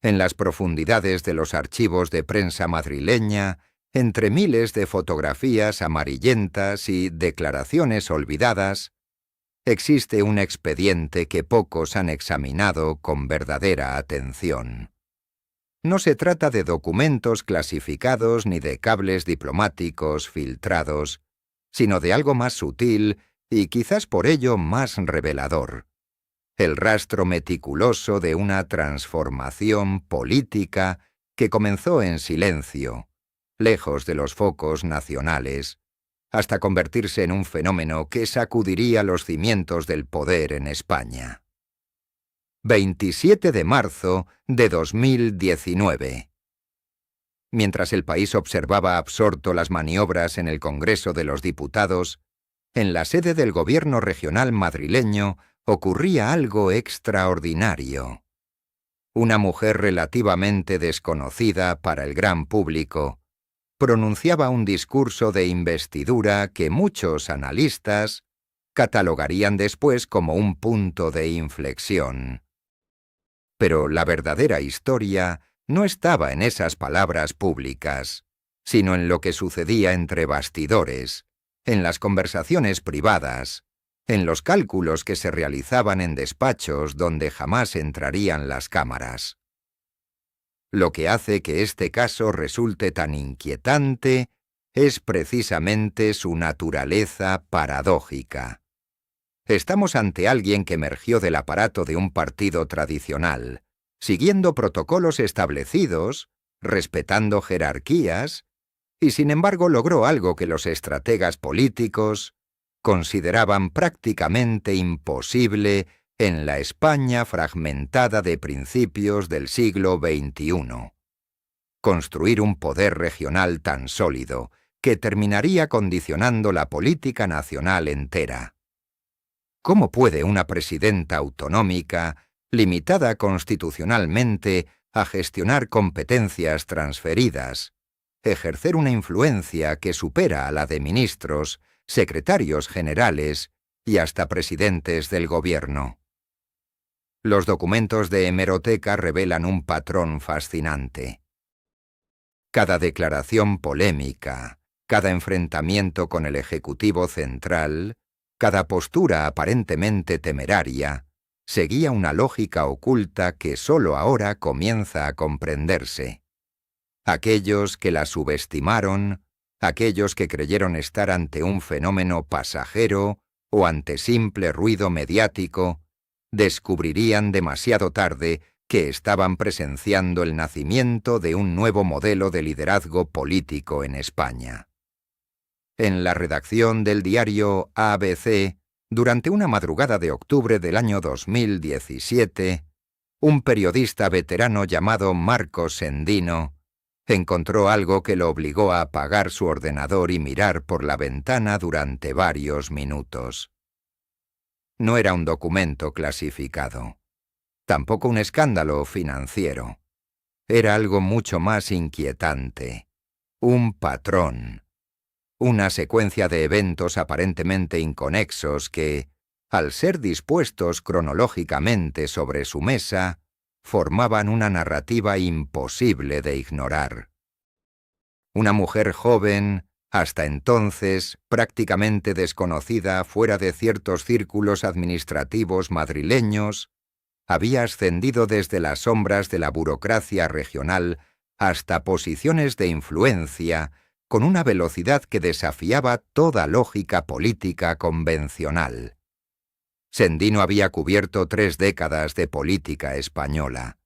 En las profundidades de los archivos de prensa madrileña, entre miles de fotografías amarillentas y declaraciones olvidadas, existe un expediente que pocos han examinado con verdadera atención. No se trata de documentos clasificados ni de cables diplomáticos filtrados, sino de algo más sutil y quizás por ello más revelador: el rastro meticuloso de una transformación política que comenzó en silencio, lejos de los focos nacionales, hasta convertirse en un fenómeno que sacudiría los cimientos del poder en España. 27 de marzo de 2019. Mientras el país observaba absorto las maniobras en el Congreso de los Diputados, en la sede del gobierno regional madrileño ocurría algo extraordinario. Una mujer relativamente desconocida para el gran público pronunciaba un discurso de investidura que muchos analistas catalogarían después como un punto de inflexión. Pero la verdadera historia no estaba en esas palabras públicas, sino en lo que sucedía entre bastidores, en las conversaciones privadas, en los cálculos que se realizaban en despachos donde jamás entrarían las cámaras. Lo que hace que este caso resulte tan inquietante es precisamente su naturaleza paradójica. Estamos ante alguien que emergió del aparato de un partido tradicional, siguiendo protocolos establecidos, respetando jerarquías, y sin embargo logró algo que los estrategas políticos consideraban prácticamente imposible en la España fragmentada de principios del siglo XXI. Construir un poder regional tan sólido que terminaría condicionando la política nacional entera. ¿Cómo puede una presidenta autonómica, limitada constitucionalmente a gestionar competencias transferidas, ejercer una influencia que supera a la de ministros, secretarios generales y hasta presidentes del gobierno? Los documentos de hemeroteca revelan un patrón fascinante. Cada declaración polémica, cada enfrentamiento con el Ejecutivo Central, cada postura aparentemente temeraria, seguía una lógica oculta que solo ahora comienza a comprenderse. Aquellos que la subestimaron, aquellos que creyeron estar ante un fenómeno pasajero o ante simple ruido mediático, descubrirían demasiado tarde que estaban presenciando el nacimiento de un nuevo modelo de liderazgo político en España. En la redacción del diario ABC, durante una madrugada de octubre del año 2017, un periodista veterano llamado Marcos Sendino encontró algo que lo obligó a apagar su ordenador y mirar por la ventana durante varios minutos. No era un documento clasificado, tampoco un escándalo financiero. Era algo mucho más inquietante, un patrón. Una secuencia de eventos aparentemente inconexos que, al ser dispuestos cronológicamente sobre su mesa, formaban una narrativa imposible de ignorar. Una mujer joven, hasta entonces prácticamente desconocida fuera de ciertos círculos administrativos madrileños, había ascendido desde las sombras de la burocracia regional hasta posiciones de influencia con una velocidad que desafiaba toda lógica política convencional. Sendino había cubierto 3 décadas de política española.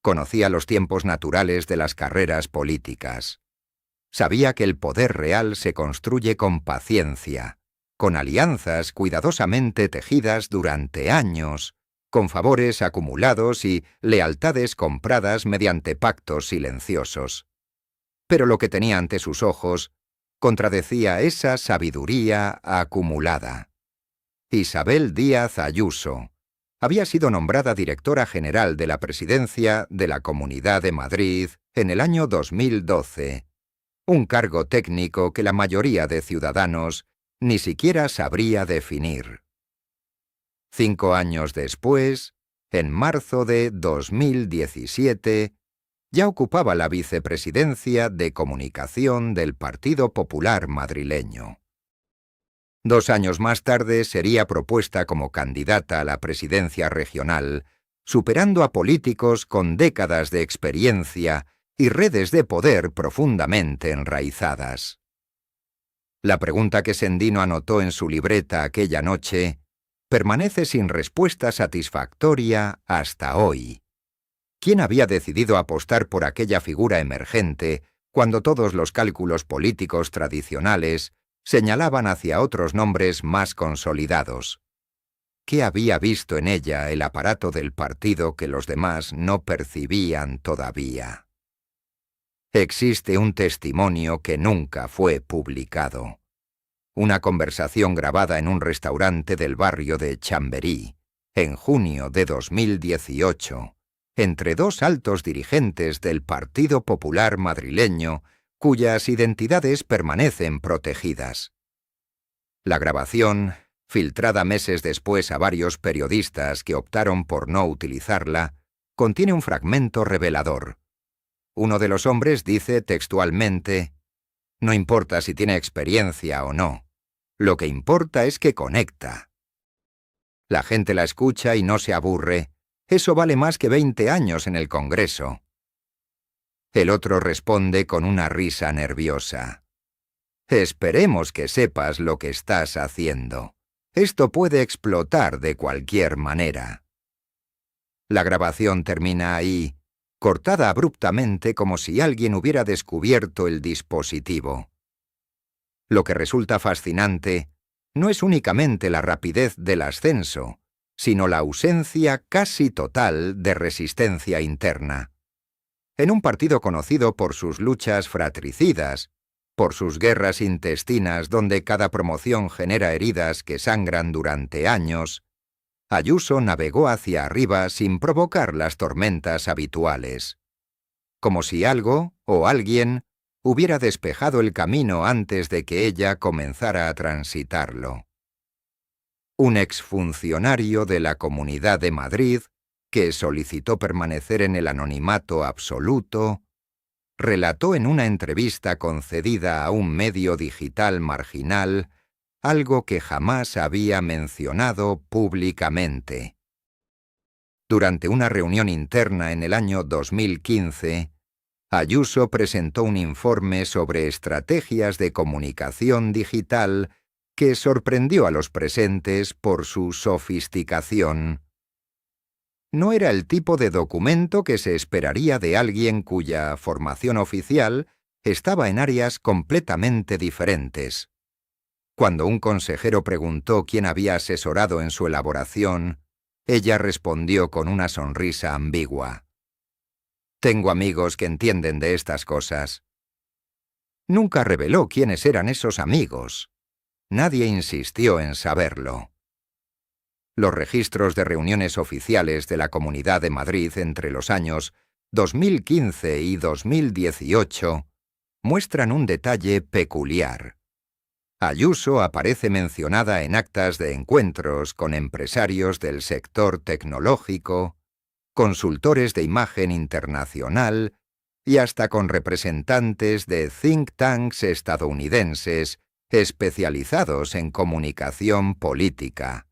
Conocía los tiempos naturales de las carreras políticas. Sabía que el poder real se construye con paciencia, con alianzas cuidadosamente tejidas durante años, con favores acumulados y lealtades compradas mediante pactos silenciosos. Pero lo que tenía ante sus ojos contradecía esa sabiduría acumulada. Isabel Díaz Ayuso había sido nombrada directora general de la Presidencia de la Comunidad de Madrid en el año 2012, un cargo técnico que la mayoría de ciudadanos ni siquiera sabría definir. 5 años después, En marzo de 2017, ya ocupaba la vicepresidencia de comunicación del Partido Popular madrileño. 2 años más tarde sería propuesta como candidata a la presidencia regional, superando a políticos con décadas de experiencia y redes de poder profundamente enraizadas. La pregunta que Sendino anotó en su libreta aquella noche permanece sin respuesta satisfactoria hasta hoy. ¿Quién había decidido apostar por aquella figura emergente cuando todos los cálculos políticos tradicionales señalaban hacia otros nombres más consolidados? ¿Qué había visto en ella el aparato del partido que los demás no percibían todavía? Existe un testimonio que nunca fue publicado. Una conversación grabada en un restaurante del barrio de Chamberí, en junio de 2018, entre 2 altos dirigentes del Partido Popular madrileño, cuyas identidades permanecen protegidas. La grabación, filtrada meses después a varios periodistas que optaron por no utilizarla, contiene un fragmento revelador. Uno de los hombres dice textualmente: «No importa si tiene experiencia o no. Lo que importa es que conecta». La gente la escucha y no se aburre. Eso vale más que 20 años en el Congreso. El otro responde con una risa nerviosa: «Esperemos que sepas lo que estás haciendo. Esto puede explotar de cualquier manera». La grabación termina ahí, cortada abruptamente como si alguien hubiera descubierto el dispositivo. Lo que resulta fascinante no es únicamente la rapidez del ascenso, sino la ausencia casi total de resistencia interna. En un partido conocido por sus luchas fratricidas, por sus guerras intestinas donde cada promoción genera heridas que sangran durante años, Ayuso navegó hacia arriba sin provocar las tormentas habituales. Como si algo o alguien hubiera despejado el camino antes de que ella comenzara a transitarlo. Un exfuncionario de la Comunidad de Madrid, que solicitó permanecer en el anonimato absoluto, relató en una entrevista concedida a un medio digital marginal algo que jamás había mencionado públicamente. Durante una reunión interna en el año 2015, Ayuso presentó un informe sobre estrategias de comunicación digital que sorprendió a los presentes por su sofisticación. No era el tipo de documento que se esperaría de alguien cuya formación oficial estaba en áreas completamente diferentes. Cuando un consejero preguntó quién había asesorado en su elaboración, ella respondió con una sonrisa ambigua: «Tengo amigos que entienden de estas cosas». Nunca reveló quiénes eran esos amigos. Nadie insistió en saberlo. Los registros de reuniones oficiales de la Comunidad de Madrid entre los años 2015 y 2018 muestran un detalle peculiar. Ayuso aparece mencionada en actas de encuentros con empresarios del sector tecnológico, consultores de imagen internacional y hasta con representantes de think tanks estadounidenses especializados en comunicación política.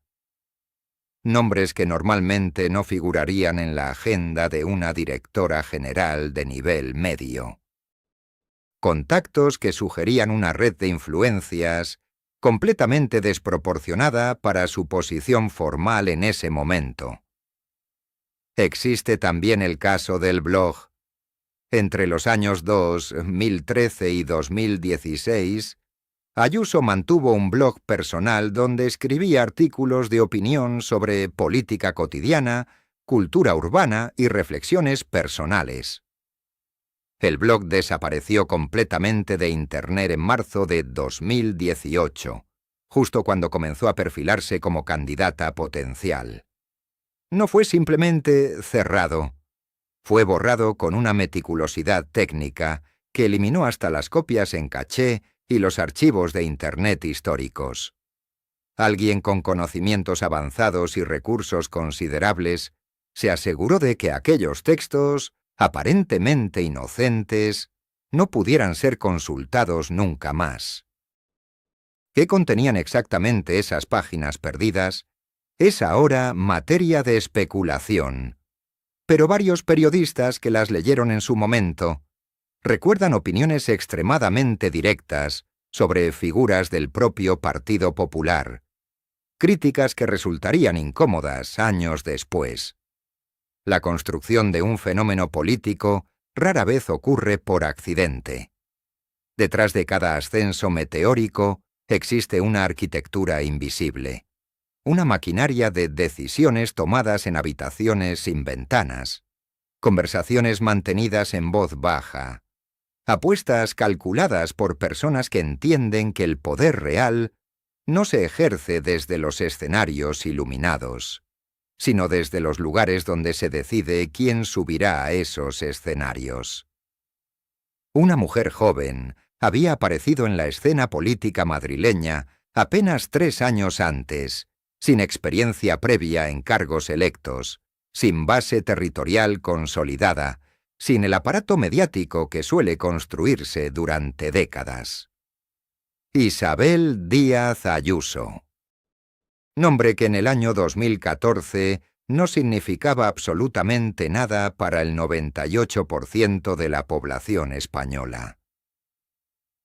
Nombres que normalmente no figurarían en la agenda de una directora general de nivel medio. Contactos que sugerían una red de influencias completamente desproporcionada para su posición formal en ese momento. Existe también el caso del blog. Entre los años 2013 y 2016, Ayuso mantuvo un blog personal donde escribía artículos de opinión sobre política cotidiana, cultura urbana y reflexiones personales. El blog desapareció completamente de Internet en marzo de 2018, justo cuando comenzó a perfilarse como candidata potencial. No fue simplemente cerrado. Fue borrado con una meticulosidad técnica que eliminó hasta las copias en caché y los archivos de Internet históricos. Alguien con conocimientos avanzados y recursos considerables se aseguró de que aquellos textos, aparentemente inocentes, no pudieran ser consultados nunca más. ¿Qué contenían exactamente esas páginas perdidas? Es ahora materia de especulación. Pero varios periodistas que las leyeron en su momento recuerdan opiniones extremadamente directas sobre figuras del propio Partido Popular, críticas que resultarían incómodas años después. La construcción de un fenómeno político rara vez ocurre por accidente. Detrás de cada ascenso meteórico existe una arquitectura invisible, una maquinaria de decisiones tomadas en habitaciones sin ventanas, conversaciones mantenidas en voz baja, apuestas calculadas por personas que entienden que el poder real no se ejerce desde los escenarios iluminados, sino desde los lugares donde se decide quién subirá a esos escenarios. Una mujer joven había aparecido en la escena política madrileña apenas 3 años antes, sin experiencia previa en cargos electos, sin base territorial consolidada, sin el aparato mediático que suele construirse durante décadas. Isabel Díaz Ayuso. Nombre que en el año 2014 no significaba absolutamente nada para el 98% de la población española.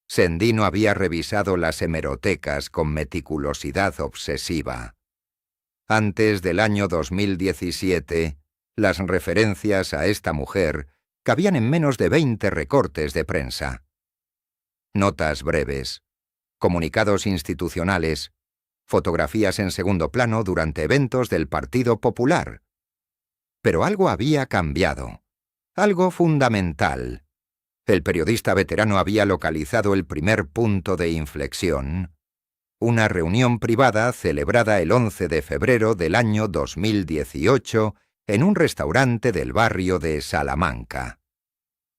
Sendino había revisado las hemerotecas con meticulosidad obsesiva. Antes del año 2017, las referencias a esta mujer cabían en menos de 20 recortes de prensa. Notas breves, comunicados institucionales, fotografías en segundo plano durante eventos del Partido Popular. Pero algo había cambiado, algo fundamental. El periodista veterano había localizado el primer punto de inflexión, una reunión privada celebrada el 11 de febrero del año 2018 en un restaurante del barrio de Salamanca.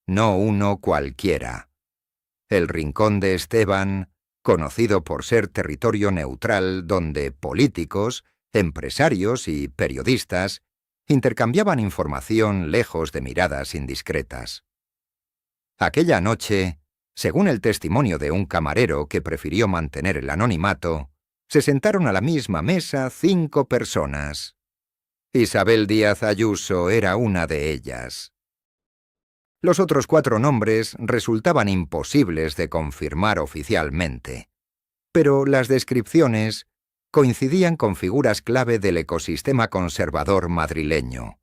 No uno cualquiera. El Rincón de Esteban, conocido por ser territorio neutral donde políticos, empresarios y periodistas intercambiaban información lejos de miradas indiscretas. Aquella noche, según el testimonio de un camarero que prefirió mantener el anonimato, se sentaron a la misma mesa 5 personas. Isabel Díaz Ayuso era una de ellas. Los otros 4 nombres resultaban imposibles de confirmar oficialmente, pero las descripciones coincidían con figuras clave del ecosistema conservador madrileño.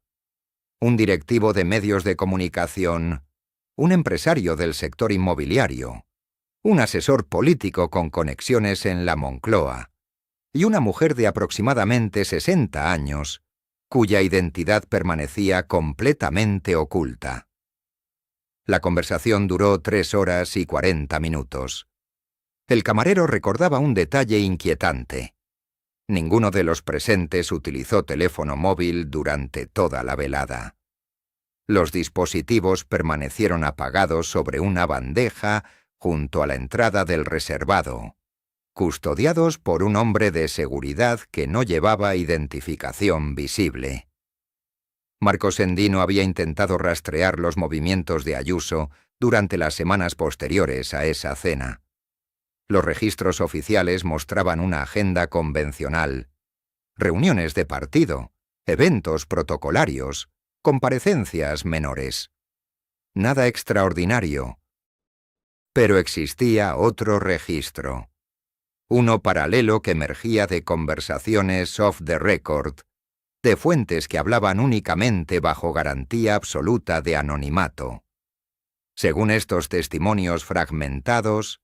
Un directivo de medios de comunicación, un empresario del sector inmobiliario, un asesor político con conexiones en la Moncloa y una mujer de aproximadamente 60 años, cuya identidad permanecía completamente oculta. La conversación duró 3 horas y 40 minutos. El camarero recordaba un detalle inquietante. Ninguno de los presentes utilizó teléfono móvil durante toda la velada. Los dispositivos permanecieron apagados sobre una bandeja junto a la entrada del reservado, custodiados por un hombre de seguridad que no llevaba identificación visible. Marcos Sendino había intentado rastrear los movimientos de Ayuso durante las semanas posteriores a esa cena. Los registros oficiales mostraban una agenda convencional, reuniones de partido, eventos protocolarios, comparecencias menores. Nada extraordinario. Pero existía otro registro. Uno paralelo que emergía de conversaciones off the record, de fuentes que hablaban únicamente bajo garantía absoluta de anonimato. Según estos testimonios fragmentados,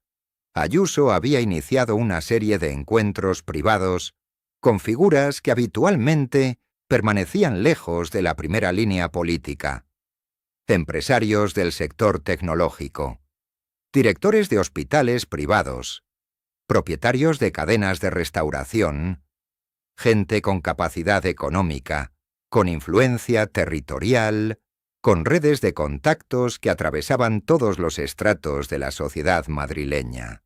Ayuso había iniciado una serie de encuentros privados con figuras que habitualmente permanecían lejos de la primera línea política. Empresarios del sector tecnológico, directores de hospitales privados, propietarios de cadenas de restauración, gente con capacidad económica, con influencia territorial, con redes de contactos que atravesaban todos los estratos de la sociedad madrileña.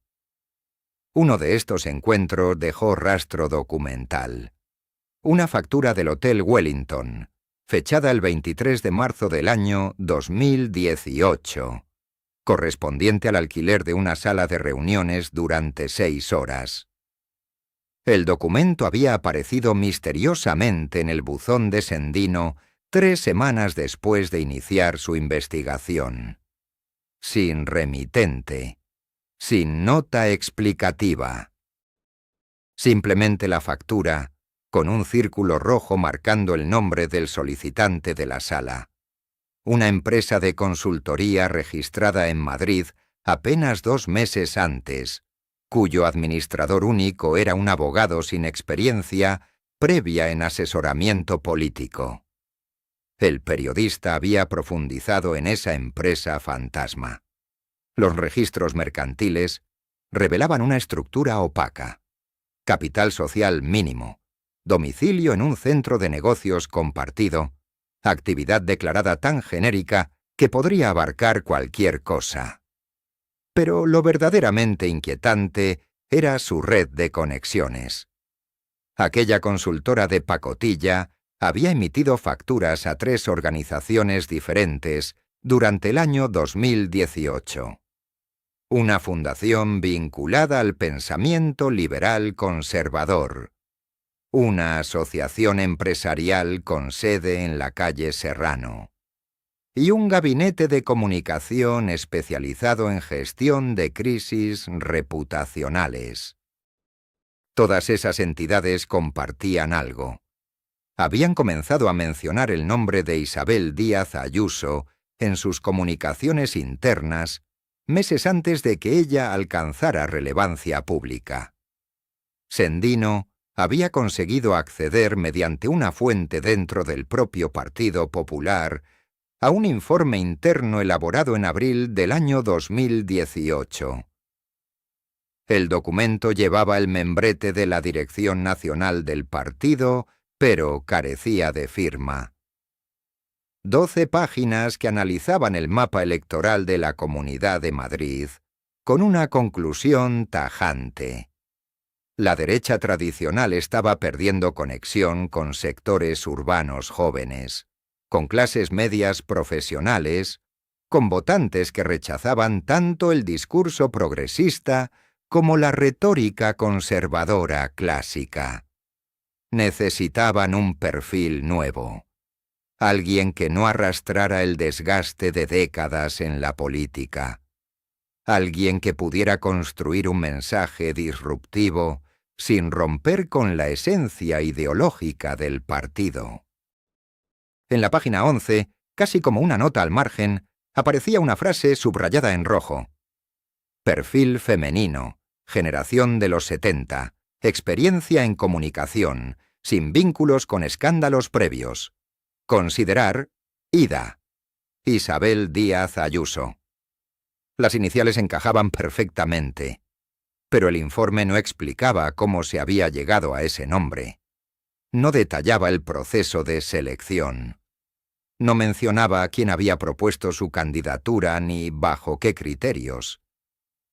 Uno de estos encuentros dejó rastro documental. Una factura del Hotel Wellington, fechada el 23 de marzo del año 2018, correspondiente al alquiler de una sala de reuniones durante 6 horas. El documento había aparecido misteriosamente en el buzón de Sendino 3 semanas después de iniciar su investigación. Sin remitente, sin nota explicativa. Simplemente la factura, con un círculo rojo marcando el nombre del solicitante de la sala. Una empresa de consultoría registrada en Madrid apenas 2 meses antes, cuyo administrador único era un abogado sin experiencia previa en asesoramiento político. El periodista había profundizado en esa empresa fantasma. Los registros mercantiles revelaban una estructura opaca. Capital social mínimo, domicilio en un centro de negocios compartido, actividad declarada tan genérica que podría abarcar cualquier cosa. Pero lo verdaderamente inquietante era su red de conexiones. Aquella consultora de pacotilla había emitido facturas a 3 organizaciones diferentes durante el año 2018. Una fundación vinculada al pensamiento liberal conservador. Una asociación empresarial con sede en la calle Serrano. Y un gabinete de comunicación especializado en gestión de crisis reputacionales. Todas esas entidades compartían algo. Habían comenzado a mencionar el nombre de Isabel Díaz Ayuso en sus comunicaciones internas meses antes de que ella alcanzara relevancia pública. Sendino había conseguido acceder mediante una fuente dentro del propio Partido Popular a un informe interno elaborado en abril del año 2018. El documento llevaba el membrete de la Dirección Nacional del partido, pero carecía de firma. 12 páginas que analizaban el mapa electoral de la Comunidad de Madrid, con una conclusión tajante. La derecha tradicional estaba perdiendo conexión con sectores urbanos jóvenes, con clases medias profesionales, con votantes que rechazaban tanto el discurso progresista como la retórica conservadora clásica. Necesitaban un perfil nuevo. Alguien que no arrastrara el desgaste de décadas en la política. Alguien que pudiera construir un mensaje disruptivo sin romper con la esencia ideológica del partido. En la página 11, casi como una nota al margen, aparecía una frase subrayada en rojo. Perfil femenino, generación de los 70, experiencia en comunicación, sin vínculos con escándalos previos. Considerar Ida, Isabel Díaz Ayuso. Las iniciales encajaban perfectamente, pero el informe no explicaba cómo se había llegado a ese nombre. No detallaba el proceso de selección. No mencionaba quién había propuesto su candidatura ni bajo qué criterios.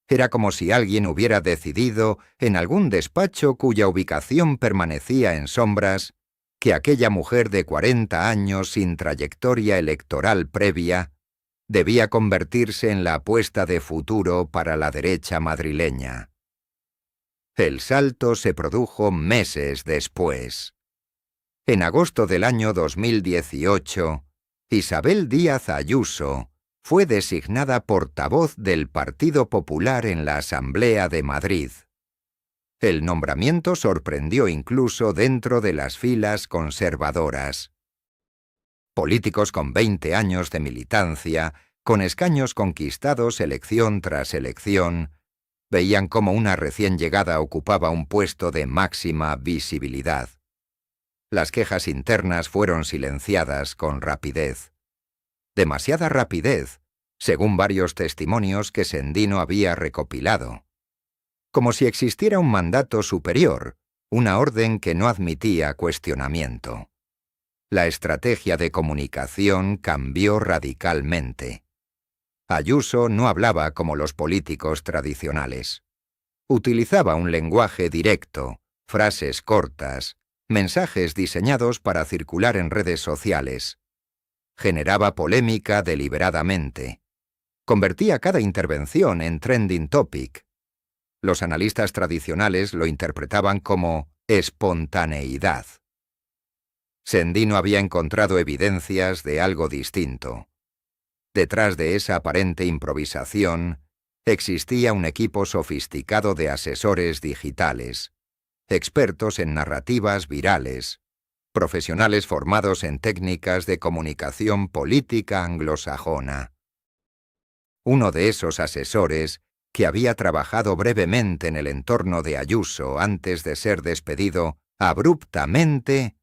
Era como si alguien hubiera decidido, en algún despacho cuya ubicación permanecía en sombras, que aquella mujer de 40 años sin trayectoria electoral previa debía convertirse en la apuesta de futuro para la derecha madrileña. El salto se produjo meses después. En agosto del año 2018, Isabel Díaz Ayuso fue designada portavoz del Partido Popular en la Asamblea de Madrid. El nombramiento sorprendió incluso dentro de las filas conservadoras. Políticos con 20 años de militancia, con escaños conquistados elección tras elección, veían cómo una recién llegada ocupaba un puesto de máxima visibilidad. Las quejas internas fueron silenciadas con rapidez. Demasiada rapidez, según varios testimonios que Sendino había recopilado. Como si existiera un mandato superior, una orden que no admitía cuestionamiento. La estrategia de comunicación cambió radicalmente. Ayuso no hablaba como los políticos tradicionales. Utilizaba un lenguaje directo, frases cortas, mensajes diseñados para circular en redes sociales. Generaba polémica deliberadamente. Convertía cada intervención en trending topic. Los analistas tradicionales lo interpretaban como espontaneidad. Sendino había encontrado evidencias de algo distinto. Detrás de esa aparente improvisación, existía un equipo sofisticado de asesores digitales, expertos en narrativas virales, profesionales formados en técnicas de comunicación política anglosajona. Uno de esos asesores, que había trabajado brevemente en el entorno de Ayuso antes de ser despedido abruptamente,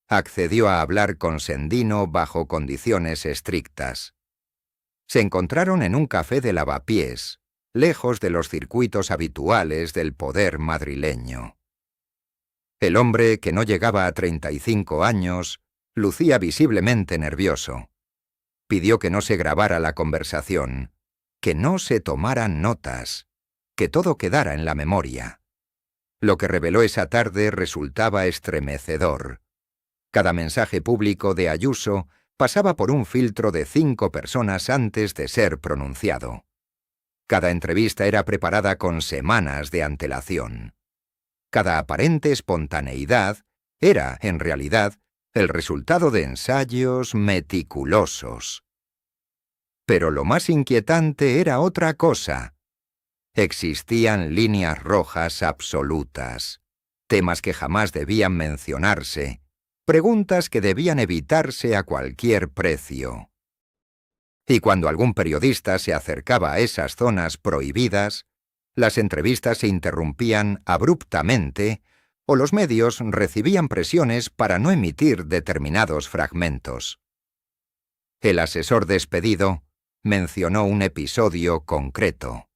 accedió a hablar con Sendino bajo condiciones estrictas. Se encontraron en un café de Lavapiés, lejos de los circuitos habituales del poder madrileño. El hombre, que no llegaba a 35 años, lucía visiblemente nervioso. Pidió que no se grabara la conversación, que no se tomaran notas, que todo quedara en la memoria. Lo que reveló esa tarde resultaba estremecedor. Cada mensaje público de Ayuso pasaba por un filtro de 5 personas antes de ser pronunciado. Cada entrevista era preparada con semanas de antelación. Cada aparente espontaneidad era, en realidad, el resultado de ensayos meticulosos. Pero lo más inquietante era otra cosa. Existían líneas rojas absolutas, temas que jamás debían mencionarse, preguntas que debían evitarse a cualquier precio. Y cuando algún periodista se acercaba a esas zonas prohibidas, las entrevistas se interrumpían abruptamente o los medios recibían presiones para no emitir determinados fragmentos. El asesor despedido mencionó un episodio concreto.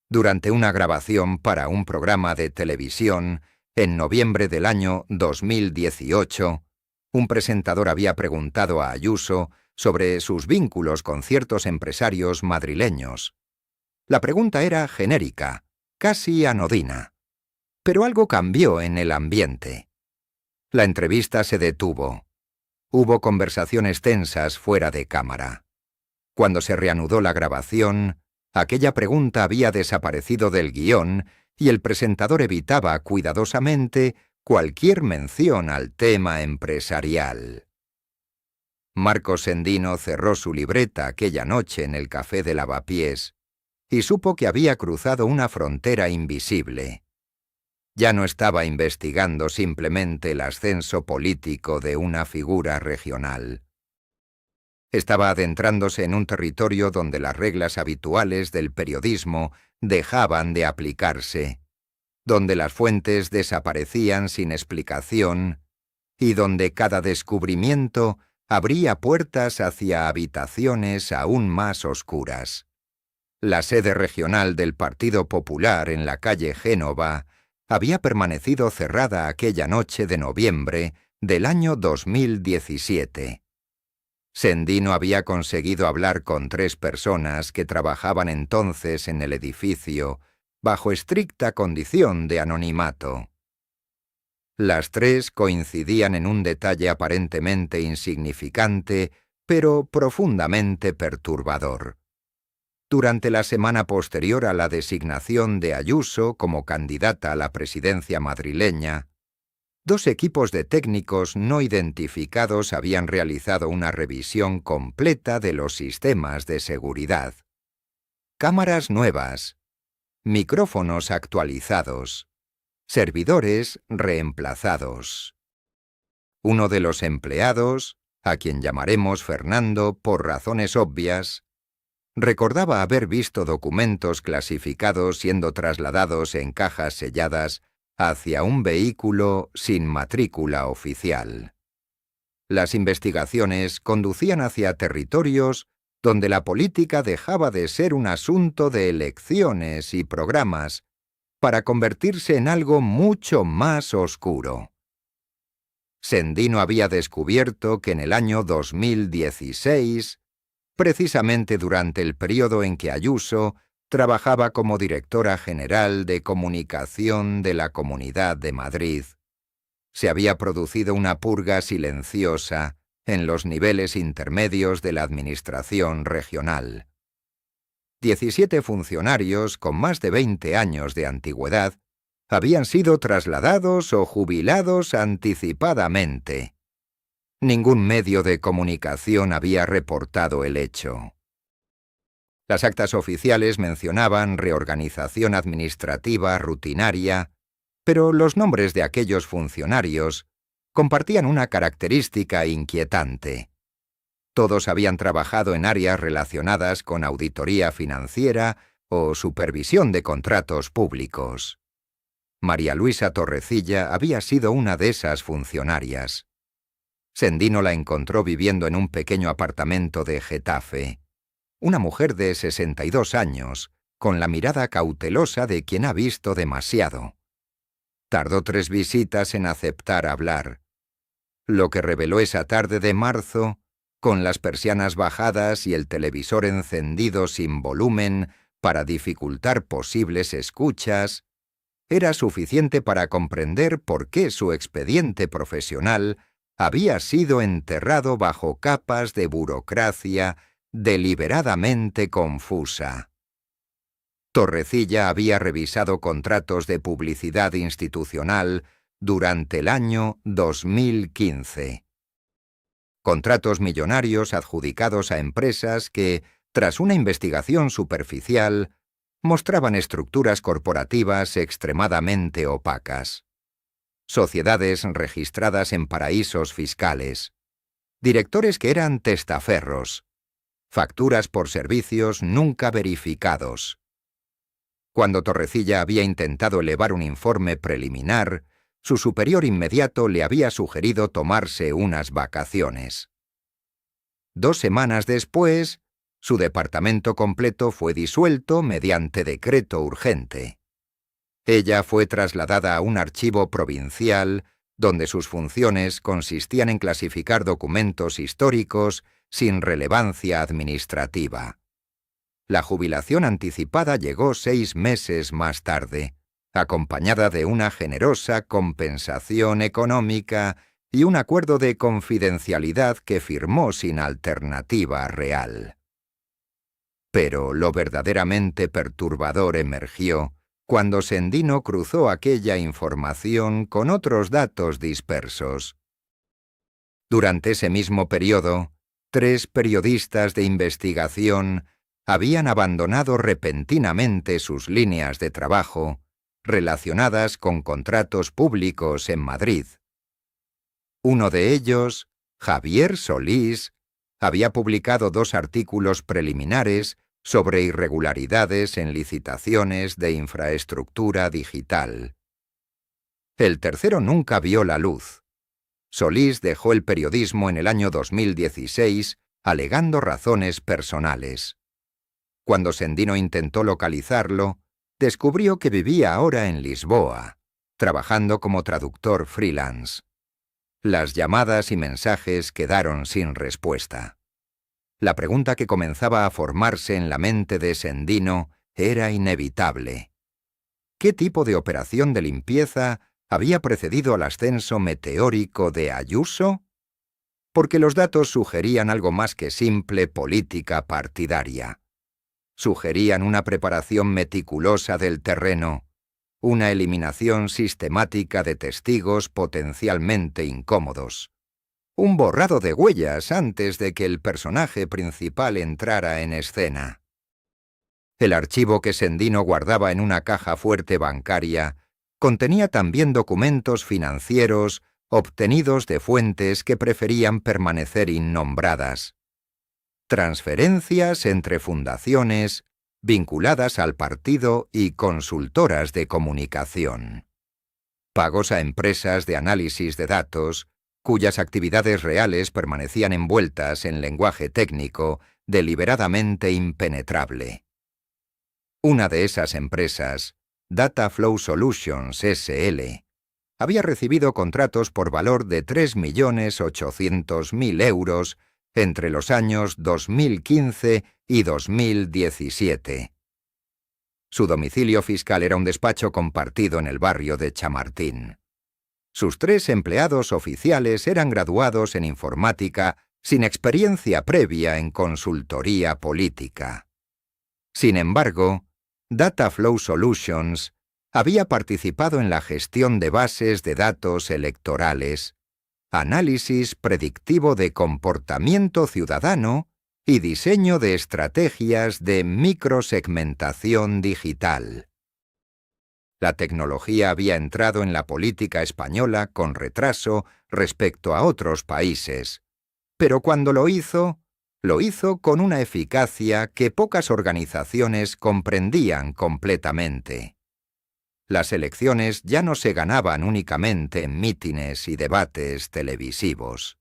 Durante una grabación para un programa de televisión, en noviembre del año 2018, un presentador había preguntado a Ayuso sobre sus vínculos con ciertos empresarios madrileños. La pregunta era genérica, casi anodina. Pero algo cambió en el ambiente. La entrevista se detuvo. Hubo conversaciones tensas fuera de cámara. Cuando se reanudó la grabación, aquella pregunta había desaparecido del guión y el presentador evitaba cuidadosamente cualquier mención al tema empresarial. Marcos Sendino cerró su libreta aquella noche en el café de Lavapiés y supo que había cruzado una frontera invisible. Ya no estaba investigando simplemente el ascenso político de una figura regional. Estaba adentrándose en un territorio donde las reglas habituales del periodismo dejaban de aplicarse, donde las fuentes desaparecían sin explicación y donde cada descubrimiento abría puertas hacia habitaciones aún más oscuras. La sede regional del Partido Popular en la calle Génova había permanecido cerrada aquella noche de noviembre del año 2017. Sendino había conseguido hablar con 3 personas que trabajaban entonces en el edificio, bajo estricta condición de anonimato. Las 3 coincidían en un detalle aparentemente insignificante, pero profundamente perturbador. Durante la semana posterior a la designación de Ayuso como candidata a la presidencia madrileña, 2 equipos de técnicos no identificados habían realizado una revisión completa de los sistemas de seguridad. Cámaras nuevas, micrófonos actualizados, servidores reemplazados. Uno de los empleados, a quien llamaremos Fernando por razones obvias, recordaba haber visto documentos clasificados siendo trasladados en cajas selladas hacia un vehículo sin matrícula oficial. Las investigaciones conducían hacia territorios donde la política dejaba de ser un asunto de elecciones y programas para convertirse en algo mucho más oscuro. Sendino había descubierto que en el año 2016, precisamente durante el periodo en que Ayuso trabajaba como directora general de comunicación de la Comunidad de Madrid, Se había producido una purga silenciosa en los niveles intermedios de la administración regional. 17 funcionarios con más de 20 años de antigüedad habían sido trasladados o jubilados anticipadamente. Ningún medio de comunicación había reportado el hecho. Las actas oficiales mencionaban reorganización administrativa rutinaria, pero los nombres de aquellos funcionarios compartían una característica inquietante. Todos habían trabajado en áreas relacionadas con auditoría financiera o supervisión de contratos públicos. María Luisa Torrecilla había sido una de esas funcionarias. Sendino la encontró viviendo en un pequeño apartamento de Getafe. Una mujer de 62 años, con la mirada cautelosa de quien ha visto demasiado. Tardó 3 visitas en aceptar hablar. Lo que reveló esa tarde de marzo, con las persianas bajadas y el televisor encendido sin volumen para dificultar posibles escuchas, era suficiente para comprender por qué su expediente profesional había sido enterrado bajo capas de burocracia deliberadamente confusa. Torrecilla había revisado contratos de publicidad institucional durante el año 2015. Contratos millonarios adjudicados a empresas que, tras una investigación superficial, mostraban estructuras corporativas extremadamente opacas. Sociedades registradas en paraísos fiscales. Directores que eran testaferros. Facturas por servicios nunca verificados. Cuando Torrecilla había intentado elevar un informe preliminar, su superior inmediato le había sugerido tomarse unas vacaciones. 2 semanas después, su departamento completo fue disuelto mediante decreto urgente. Ella fue trasladada a un archivo provincial donde sus funciones consistían en clasificar documentos históricos sin relevancia administrativa. La jubilación anticipada llegó 6 meses más tarde, acompañada de una generosa compensación económica y un acuerdo de confidencialidad que firmó sin alternativa real. Pero lo verdaderamente perturbador emergió cuando Sendino cruzó aquella información con otros datos dispersos. Durante ese mismo periodo, 3 periodistas de investigación habían abandonado repentinamente sus líneas de trabajo relacionadas con contratos públicos en Madrid. Uno de ellos, Javier Solís, había publicado 2 artículos preliminares sobre irregularidades en licitaciones de infraestructura digital. El tercero nunca vio la luz. Solís dejó el periodismo en el año 2016 alegando razones personales. Cuando Sendino intentó localizarlo, descubrió que vivía ahora en Lisboa, trabajando como traductor freelance. Las llamadas y mensajes quedaron sin respuesta. La pregunta que comenzaba a formarse en la mente de Sendino era inevitable. ¿Qué tipo de operación de limpieza había precedido al ascenso meteórico de Ayuso? Porque los datos sugerían algo más que simple política partidaria. Sugerían una preparación meticulosa del terreno, una eliminación sistemática de testigos potencialmente incómodos, un borrado de huellas antes de que el personaje principal entrara en escena. El archivo que Sendino guardaba en una caja fuerte bancaria contenía también documentos financieros obtenidos de fuentes que preferían permanecer innombradas. Transferencias entre fundaciones vinculadas al partido y consultoras de comunicación. Pagos a empresas de análisis de datos, cuyas actividades reales permanecían envueltas en lenguaje técnico deliberadamente impenetrable. Una de esas empresas, Data Flow Solutions S.L., había recibido contratos por valor de 3.800.000 euros entre los años 2015 y 2017. Su domicilio fiscal era un despacho compartido en el barrio de Chamartín. Sus 3 empleados oficiales eran graduados en informática sin experiencia previa en consultoría política. Sin embargo, Dataflow Solutions había participado en la gestión de bases de datos electorales, análisis predictivo de comportamiento ciudadano y diseño de estrategias de microsegmentación digital. La tecnología había entrado en la política española con retraso respecto a otros países, pero cuando lo hizo con una eficacia que pocas organizaciones comprendían completamente. Las elecciones ya no se ganaban únicamente en mítines y debates televisivos.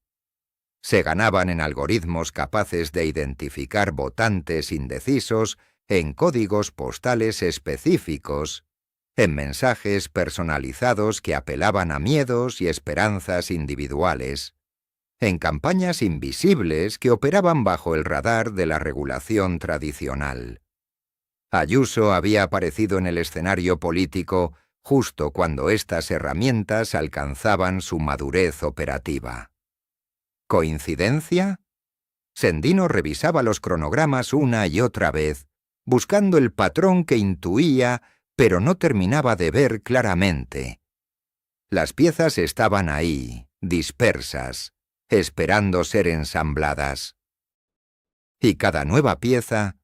Se ganaban en algoritmos capaces de identificar votantes indecisos en códigos postales específicos, en mensajes personalizados que apelaban a miedos y esperanzas individuales, en campañas invisibles que operaban bajo el radar de la regulación tradicional. Ayuso había aparecido en el escenario político justo cuando estas herramientas alcanzaban su madurez operativa. ¿Coincidencia? Sendino revisaba los cronogramas una y otra vez, buscando el patrón que intuía, pero no terminaba de ver claramente. Las piezas estaban ahí, dispersas, esperando ser ensambladas. Y cada nueva pieza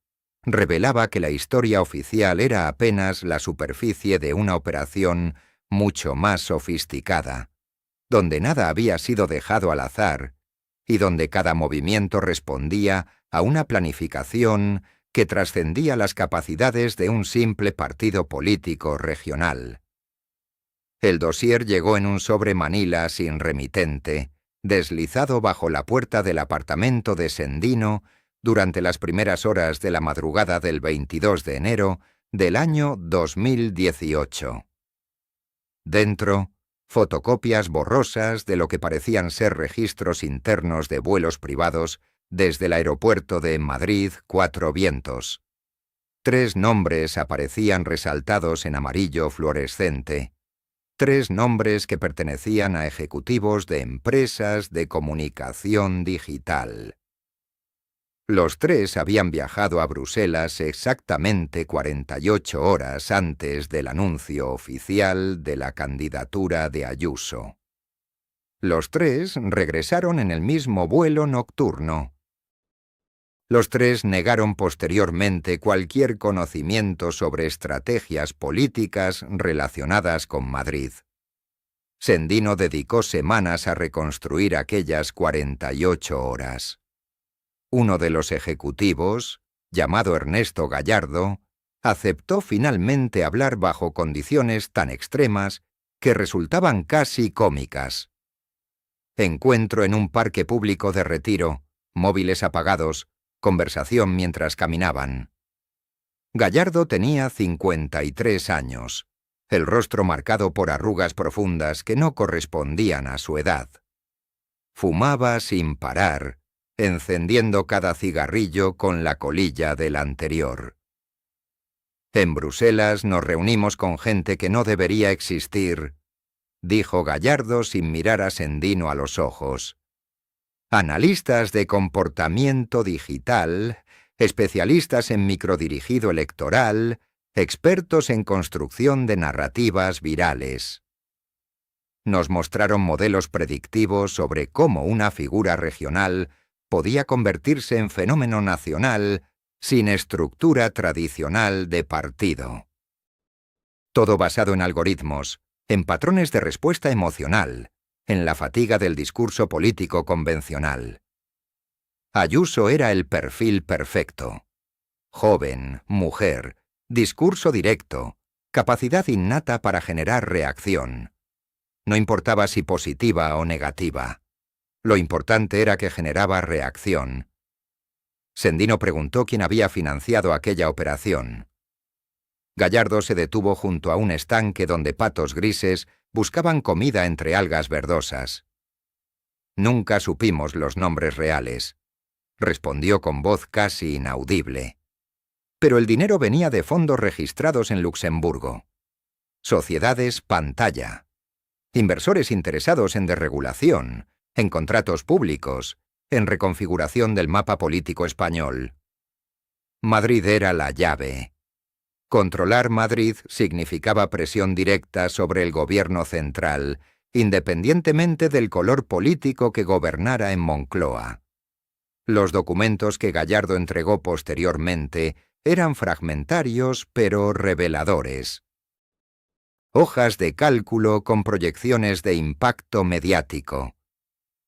revelaba que la historia oficial era apenas la superficie de una operación mucho más sofisticada, donde nada había sido dejado al azar y donde cada movimiento respondía a una planificación que trascendía las capacidades de un simple partido político regional. El dossier llegó en un sobre Manila sin remitente, deslizado bajo la puerta del apartamento de Sendino durante las primeras horas de la madrugada del 22 de enero del año 2018. Dentro, fotocopias borrosas de lo que parecían ser registros internos de vuelos privados desde el aeropuerto de Madrid Cuatro Vientos. 3 nombres aparecían resaltados en amarillo fluorescente. 3 nombres que pertenecían a ejecutivos de empresas de comunicación digital. Los 3 habían viajado a Bruselas exactamente 48 horas antes del anuncio oficial de la candidatura de Ayuso. Los 3 regresaron en el mismo vuelo nocturno. Los 3 negaron posteriormente cualquier conocimiento sobre estrategias políticas relacionadas con Madrid. Sendino dedicó semanas a reconstruir aquellas 48 horas. Uno de los ejecutivos, llamado Ernesto Gallardo, aceptó finalmente hablar bajo condiciones tan extremas que resultaban casi cómicas. Encuentro en un parque público de Retiro, móviles apagados, conversación mientras caminaban. Gallardo tenía 53 años, el rostro marcado por arrugas profundas que no correspondían a su edad. Fumaba sin parar, encendiendo cada cigarrillo con la colilla del anterior. En Bruselas nos reunimos con gente que no debería existir, dijo Gallardo sin mirar a Sendino a los ojos. Analistas de comportamiento digital, especialistas en microdirigido electoral, expertos en construcción de narrativas virales. Nos mostraron modelos predictivos sobre cómo una figura regional podía convertirse en fenómeno nacional sin estructura tradicional de partido. Todo basado en algoritmos, en patrones de respuesta emocional, en la fatiga del discurso político convencional. Ayuso era el perfil perfecto. Joven, mujer, discurso directo, capacidad innata para generar reacción. No importaba si positiva o negativa. Lo importante era que generaba reacción. Sendino preguntó quién había financiado aquella operación. Gallardo se detuvo junto a un estanque donde patos grises buscaban comida entre algas verdosas. Nunca supimos los nombres reales, respondió con voz casi inaudible. Pero el dinero venía de fondos registrados en Luxemburgo. Sociedades pantalla. Inversores interesados en desregulación, en contratos públicos, en reconfiguración del mapa político español. Madrid era la llave. Controlar Madrid significaba presión directa sobre el gobierno central, independientemente del color político que gobernara en Moncloa. Los documentos que Gallardo entregó posteriormente eran fragmentarios pero reveladores. Hojas de cálculo con proyecciones de impacto mediático.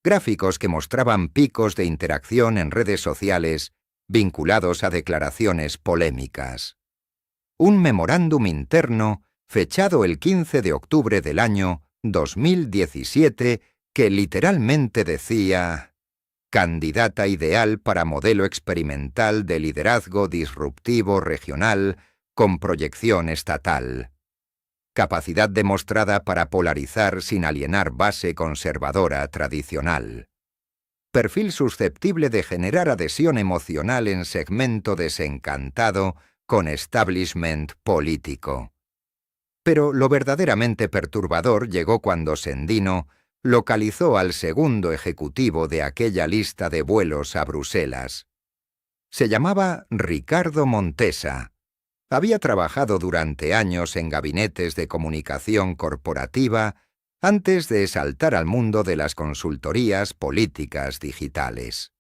Gráficos que mostraban picos de interacción en redes sociales vinculados a declaraciones polémicas. Un memorándum interno fechado el 15 de octubre del año 2017 que literalmente decía: candidata ideal para modelo experimental de liderazgo disruptivo regional con proyección estatal. Capacidad demostrada para polarizar sin alienar base conservadora tradicional. Perfil susceptible de generar adhesión emocional en segmento desencantado con establishment político. Pero lo verdaderamente perturbador llegó cuando Sendino localizó al segundo ejecutivo de aquella lista de vuelos a Bruselas. Se llamaba Ricardo Montesa. Había trabajado durante años en gabinetes de comunicación corporativa antes de saltar al mundo de las consultorías políticas digitales.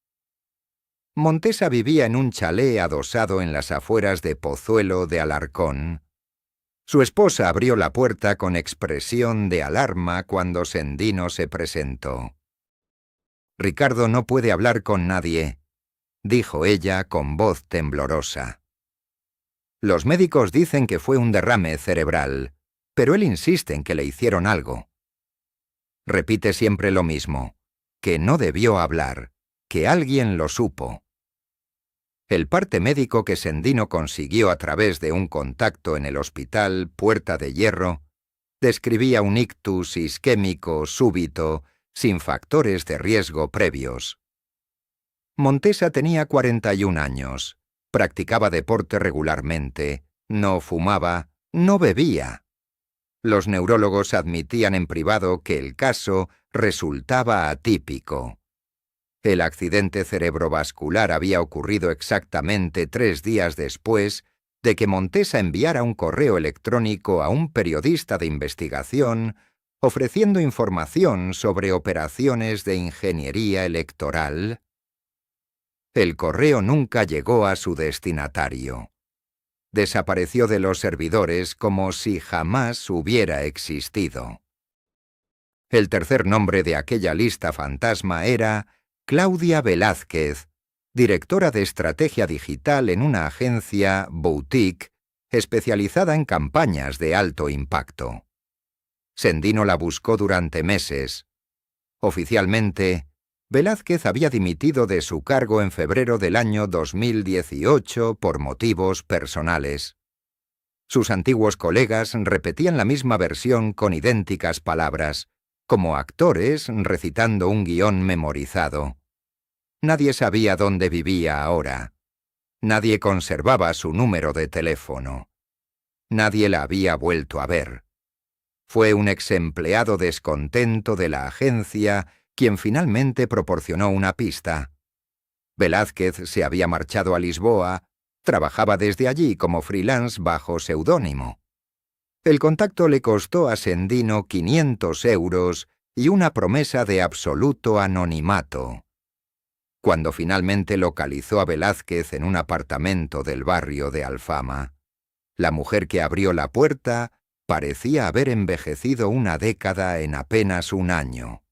Montesa vivía en un chalé adosado en las afueras de Pozuelo de Alarcón. Su esposa abrió la puerta con expresión de alarma cuando Sendino se presentó. «Ricardo no puede hablar con nadie», dijo ella con voz temblorosa. «Los médicos dicen que fue un derrame cerebral, pero él insiste en que le hicieron algo. Repite siempre lo mismo, que no debió hablar, que alguien lo supo». El parte médico que Sendino consiguió a través de un contacto en el hospital Puerta de Hierro describía un ictus isquémico súbito sin factores de riesgo previos. Montesa tenía 41 años, practicaba deporte regularmente, no fumaba, no bebía. Los neurólogos admitían en privado que el caso resultaba atípico. El accidente cerebrovascular había ocurrido exactamente 3 días después de que Montesa enviara un correo electrónico a un periodista de investigación ofreciendo información sobre operaciones de ingeniería electoral. El correo nunca llegó a su destinatario. Desapareció de los servidores como si jamás hubiera existido. El tercer nombre de aquella lista fantasma era Claudia Velázquez, directora de estrategia digital en una agencia boutique especializada en campañas de alto impacto. Sendino la buscó durante meses. Oficialmente, Velázquez había dimitido de su cargo en febrero del año 2018 por motivos personales. Sus antiguos colegas repetían la misma versión con idénticas palabras, como actores recitando un guión memorizado. Nadie sabía dónde vivía ahora. Nadie conservaba su número de teléfono. Nadie la había vuelto a ver. Fue un exempleado descontento de la agencia quien finalmente proporcionó una pista. Velázquez se había marchado a Lisboa, trabajaba desde allí como freelance bajo seudónimo. El contacto le costó a Sendino 500 euros y una promesa de absoluto anonimato. Cuando finalmente localizó a Velázquez en un apartamento del barrio de Alfama, la mujer que abrió la puerta parecía haber envejecido una década en apenas un año.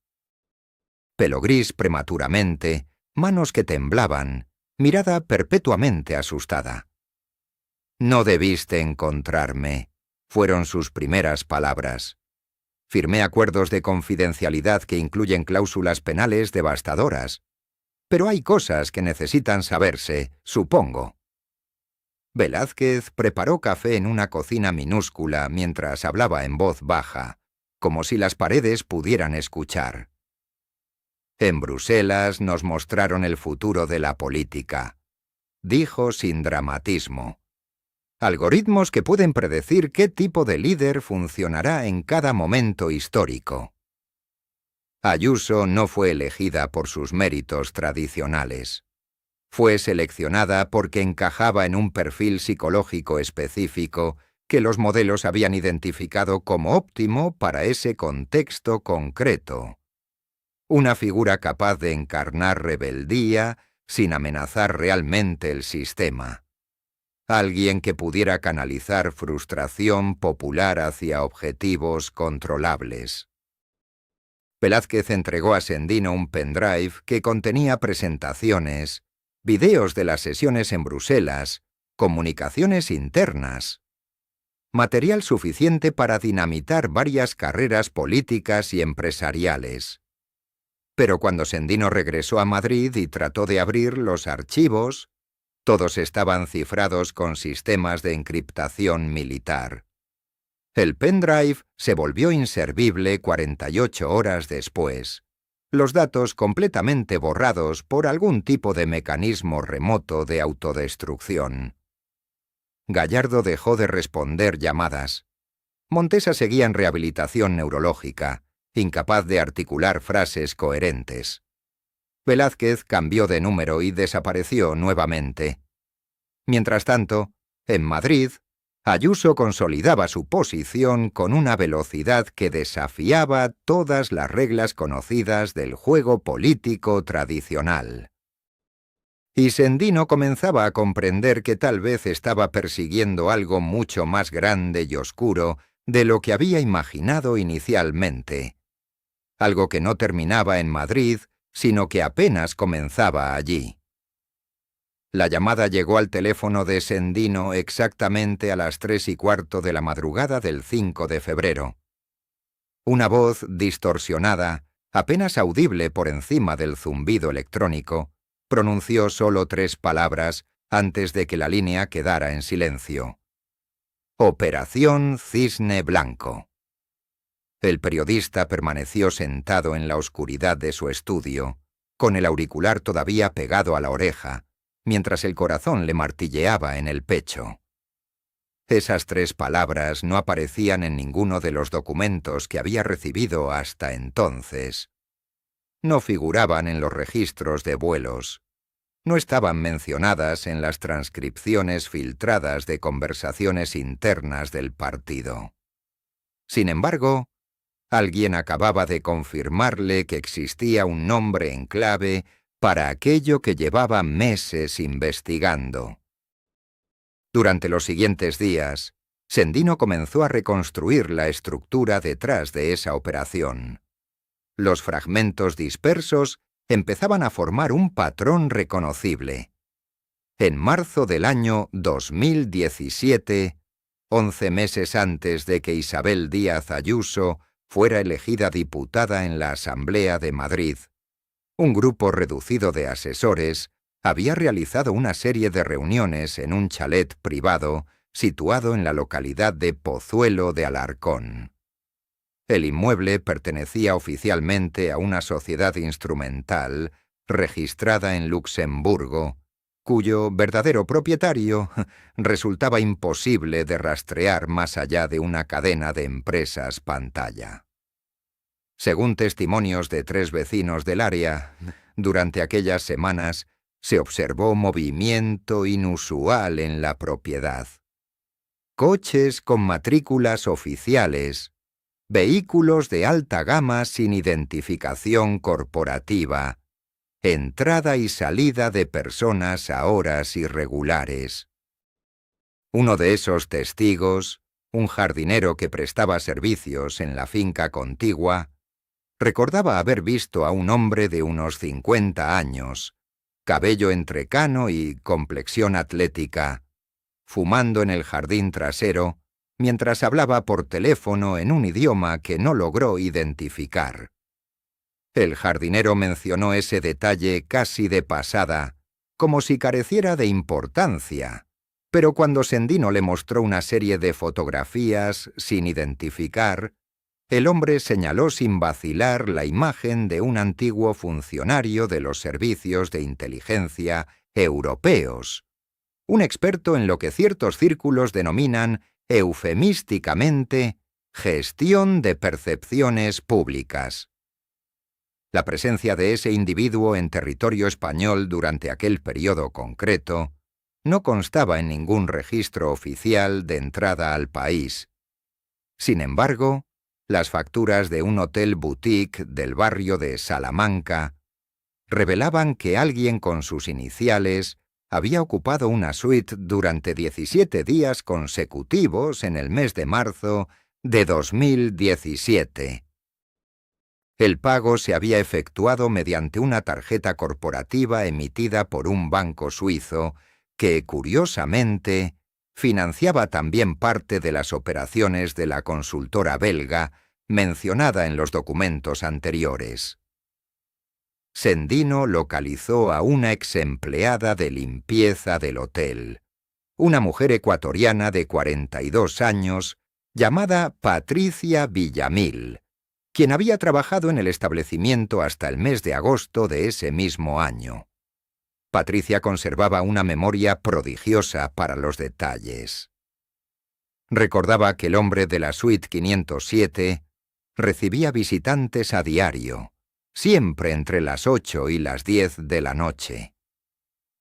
Pelo gris prematuramente, manos que temblaban, mirada perpetuamente asustada. «No debiste encontrarme», fueron sus primeras palabras. «Firmé acuerdos de confidencialidad que incluyen cláusulas penales devastadoras. Pero hay cosas que necesitan saberse, supongo». Velázquez preparó café en una cocina minúscula mientras hablaba en voz baja, como si las paredes pudieran escuchar. «En Bruselas nos mostraron el futuro de la política», dijo sin dramatismo. Algoritmos que pueden predecir qué tipo de líder funcionará en cada momento histórico. Ayuso no fue elegida por sus méritos tradicionales. Fue seleccionada porque encajaba en un perfil psicológico específico que los modelos habían identificado como óptimo para ese contexto concreto. Una figura capaz de encarnar rebeldía sin amenazar realmente el sistema. Alguien que pudiera canalizar frustración popular hacia objetivos controlables. Velázquez entregó a Sendino un pendrive que contenía presentaciones, videos de las sesiones en Bruselas, comunicaciones internas. Material suficiente para dinamitar varias carreras políticas y empresariales. Pero cuando Sendino regresó a Madrid y trató de abrir los archivos, todos estaban cifrados con sistemas de encriptación militar. El pendrive se volvió inservible 48 horas después, los datos completamente borrados por algún tipo de mecanismo remoto de autodestrucción. Gallardo dejó de responder llamadas. Montesa seguía en rehabilitación neurológica, incapaz de articular frases coherentes. Velázquez cambió de número y desapareció nuevamente. Mientras tanto, en Madrid, Ayuso consolidaba su posición con una velocidad que desafiaba todas las reglas conocidas del juego político tradicional. Y Sendino comenzaba a comprender que tal vez estaba persiguiendo algo mucho más grande y oscuro de lo que había imaginado inicialmente. Algo que no terminaba en Madrid, sino que apenas comenzaba allí. La llamada llegó al teléfono de Sendino exactamente a las 3:15 de la madrugada del 5 de febrero. Una voz distorsionada, apenas audible por encima del zumbido electrónico, pronunció solo 3 palabras antes de que la línea quedara en silencio. Operación Cisne Blanco. El periodista permaneció sentado en la oscuridad de su estudio, con el auricular todavía pegado a la oreja, mientras el corazón le martilleaba en el pecho. Esas 3 palabras no aparecían en ninguno de los documentos que había recibido hasta entonces. No figuraban en los registros de vuelos. No estaban mencionadas en las transcripciones filtradas de conversaciones internas del partido. Sin embargo, alguien acababa de confirmarle que existía un nombre en clave para aquello que llevaba meses investigando. Durante los siguientes días, Sendino comenzó a reconstruir la estructura detrás de esa operación. Los fragmentos dispersos empezaban a formar un patrón reconocible. En marzo del año 2017, 11 meses antes de que Isabel Díaz Ayuso fuera elegida diputada en la Asamblea de Madrid, un grupo reducido de asesores había realizado una serie de reuniones en un chalet privado situado en la localidad de Pozuelo de Alarcón. El inmueble pertenecía oficialmente a una sociedad instrumental registrada en Luxemburgo, cuyo verdadero propietario resultaba imposible de rastrear más allá de una cadena de empresas pantalla. Según testimonios de 3 vecinos del área, durante aquellas semanas se observó movimiento inusual en la propiedad. Coches con matrículas oficiales, vehículos de alta gama sin identificación corporativa, entrada y salida de personas a horas irregulares. Uno de esos testigos, un jardinero que prestaba servicios en la finca contigua, recordaba haber visto a un hombre de unos 50 años, cabello entrecano y complexión atlética, fumando en el jardín trasero, mientras hablaba por teléfono en un idioma que no logró identificar. El jardinero mencionó ese detalle casi de pasada, como si careciera de importancia, pero cuando Sendino le mostró una serie de fotografías sin identificar, el hombre señaló sin vacilar la imagen de un antiguo funcionario de los servicios de inteligencia europeos, un experto en lo que ciertos círculos denominan eufemísticamente gestión de percepciones públicas. La presencia de ese individuo en territorio español durante aquel periodo concreto no constaba en ningún registro oficial de entrada al país. Sin embargo, las facturas de un hotel boutique del barrio de Salamanca revelaban que alguien con sus iniciales había ocupado una suite durante 17 días consecutivos en el mes de marzo de 2017. El pago se había efectuado mediante una tarjeta corporativa emitida por un banco suizo que, curiosamente, financiaba también parte de las operaciones de la consultora belga mencionada en los documentos anteriores. Sendino localizó a una exempleada de limpieza del hotel, una mujer ecuatoriana de 42 años llamada Patricia Villamil, quien había trabajado en el establecimiento hasta el mes de agosto de ese mismo año. Patricia conservaba una memoria prodigiosa para los detalles. Recordaba que el hombre de la suite 507 recibía visitantes a diario, siempre entre las 8 y las 10 de la noche.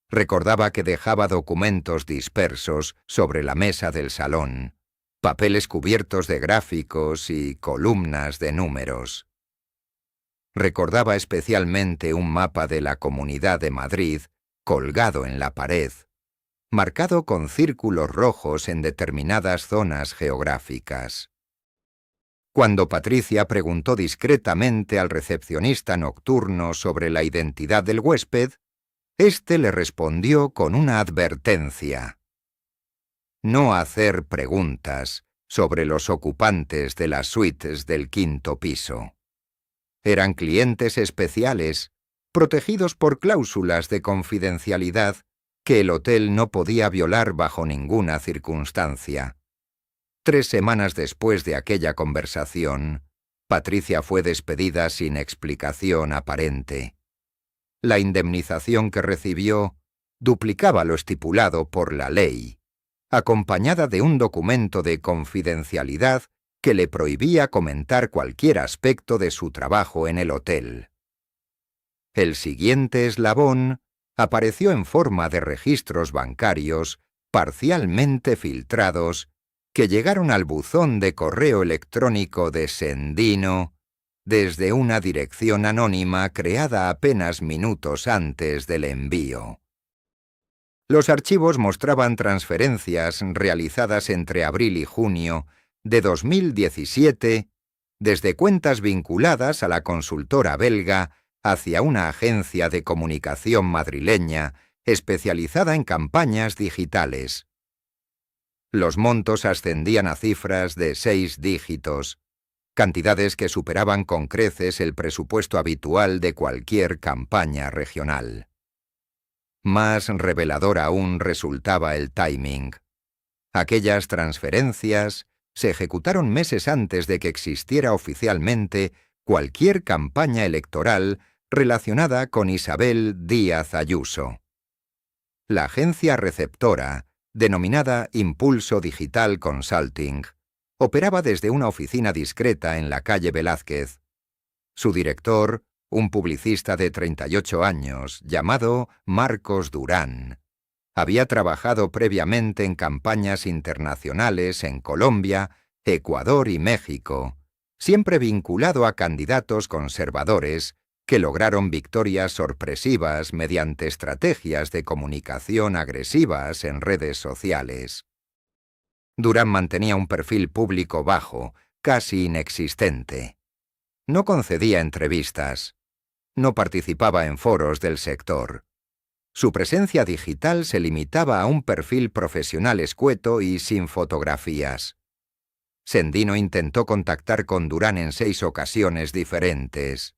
Recordaba que dejaba documentos dispersos sobre la mesa del salón, papeles cubiertos de gráficos y columnas de números. Recordaba especialmente un mapa de la Comunidad de Madrid colgado en la pared, marcado con círculos rojos en determinadas zonas geográficas. Cuando Patricia preguntó discretamente al recepcionista nocturno sobre la identidad del huésped, éste le respondió con una advertencia: no hacer preguntas sobre los ocupantes de las suites del 5º piso. Eran clientes especiales, protegidos por cláusulas de confidencialidad que el hotel no podía violar bajo ninguna circunstancia. 3 semanas después de aquella conversación, Patricia fue despedida sin explicación aparente. La indemnización que recibió duplicaba lo estipulado por la ley, acompañada de un documento de confidencialidad que le prohibía comentar cualquier aspecto de su trabajo en el hotel. El siguiente eslabón apareció en forma de registros bancarios parcialmente filtrados que llegaron al buzón de correo electrónico de Sendino desde una dirección anónima creada apenas minutos antes del envío. Los archivos mostraban transferencias realizadas entre abril y junio de 2017 desde cuentas vinculadas a la consultora belga hacia una agencia de comunicación madrileña especializada en campañas digitales. Los montos ascendían a cifras de 6 dígitos, cantidades que superaban con creces el presupuesto habitual de cualquier campaña regional. Más revelador aún resultaba el timing. Aquellas transferencias se ejecutaron meses antes de que existiera oficialmente cualquier campaña electoral relacionada con Isabel Díaz Ayuso. La agencia receptora, denominada Impulso Digital Consulting, operaba desde una oficina discreta en la calle Velázquez. Su director, un publicista de 38 años, llamado Marcos Durán, había trabajado previamente en campañas internacionales en Colombia, Ecuador y México, siempre vinculado a candidatos conservadores que lograron victorias sorpresivas mediante estrategias de comunicación agresivas en redes sociales. Durán mantenía un perfil público bajo, casi inexistente. No concedía entrevistas. No participaba en foros del sector. Su presencia digital se limitaba a un perfil profesional escueto y sin fotografías. Sendino intentó contactar con Durán en 6 ocasiones diferentes.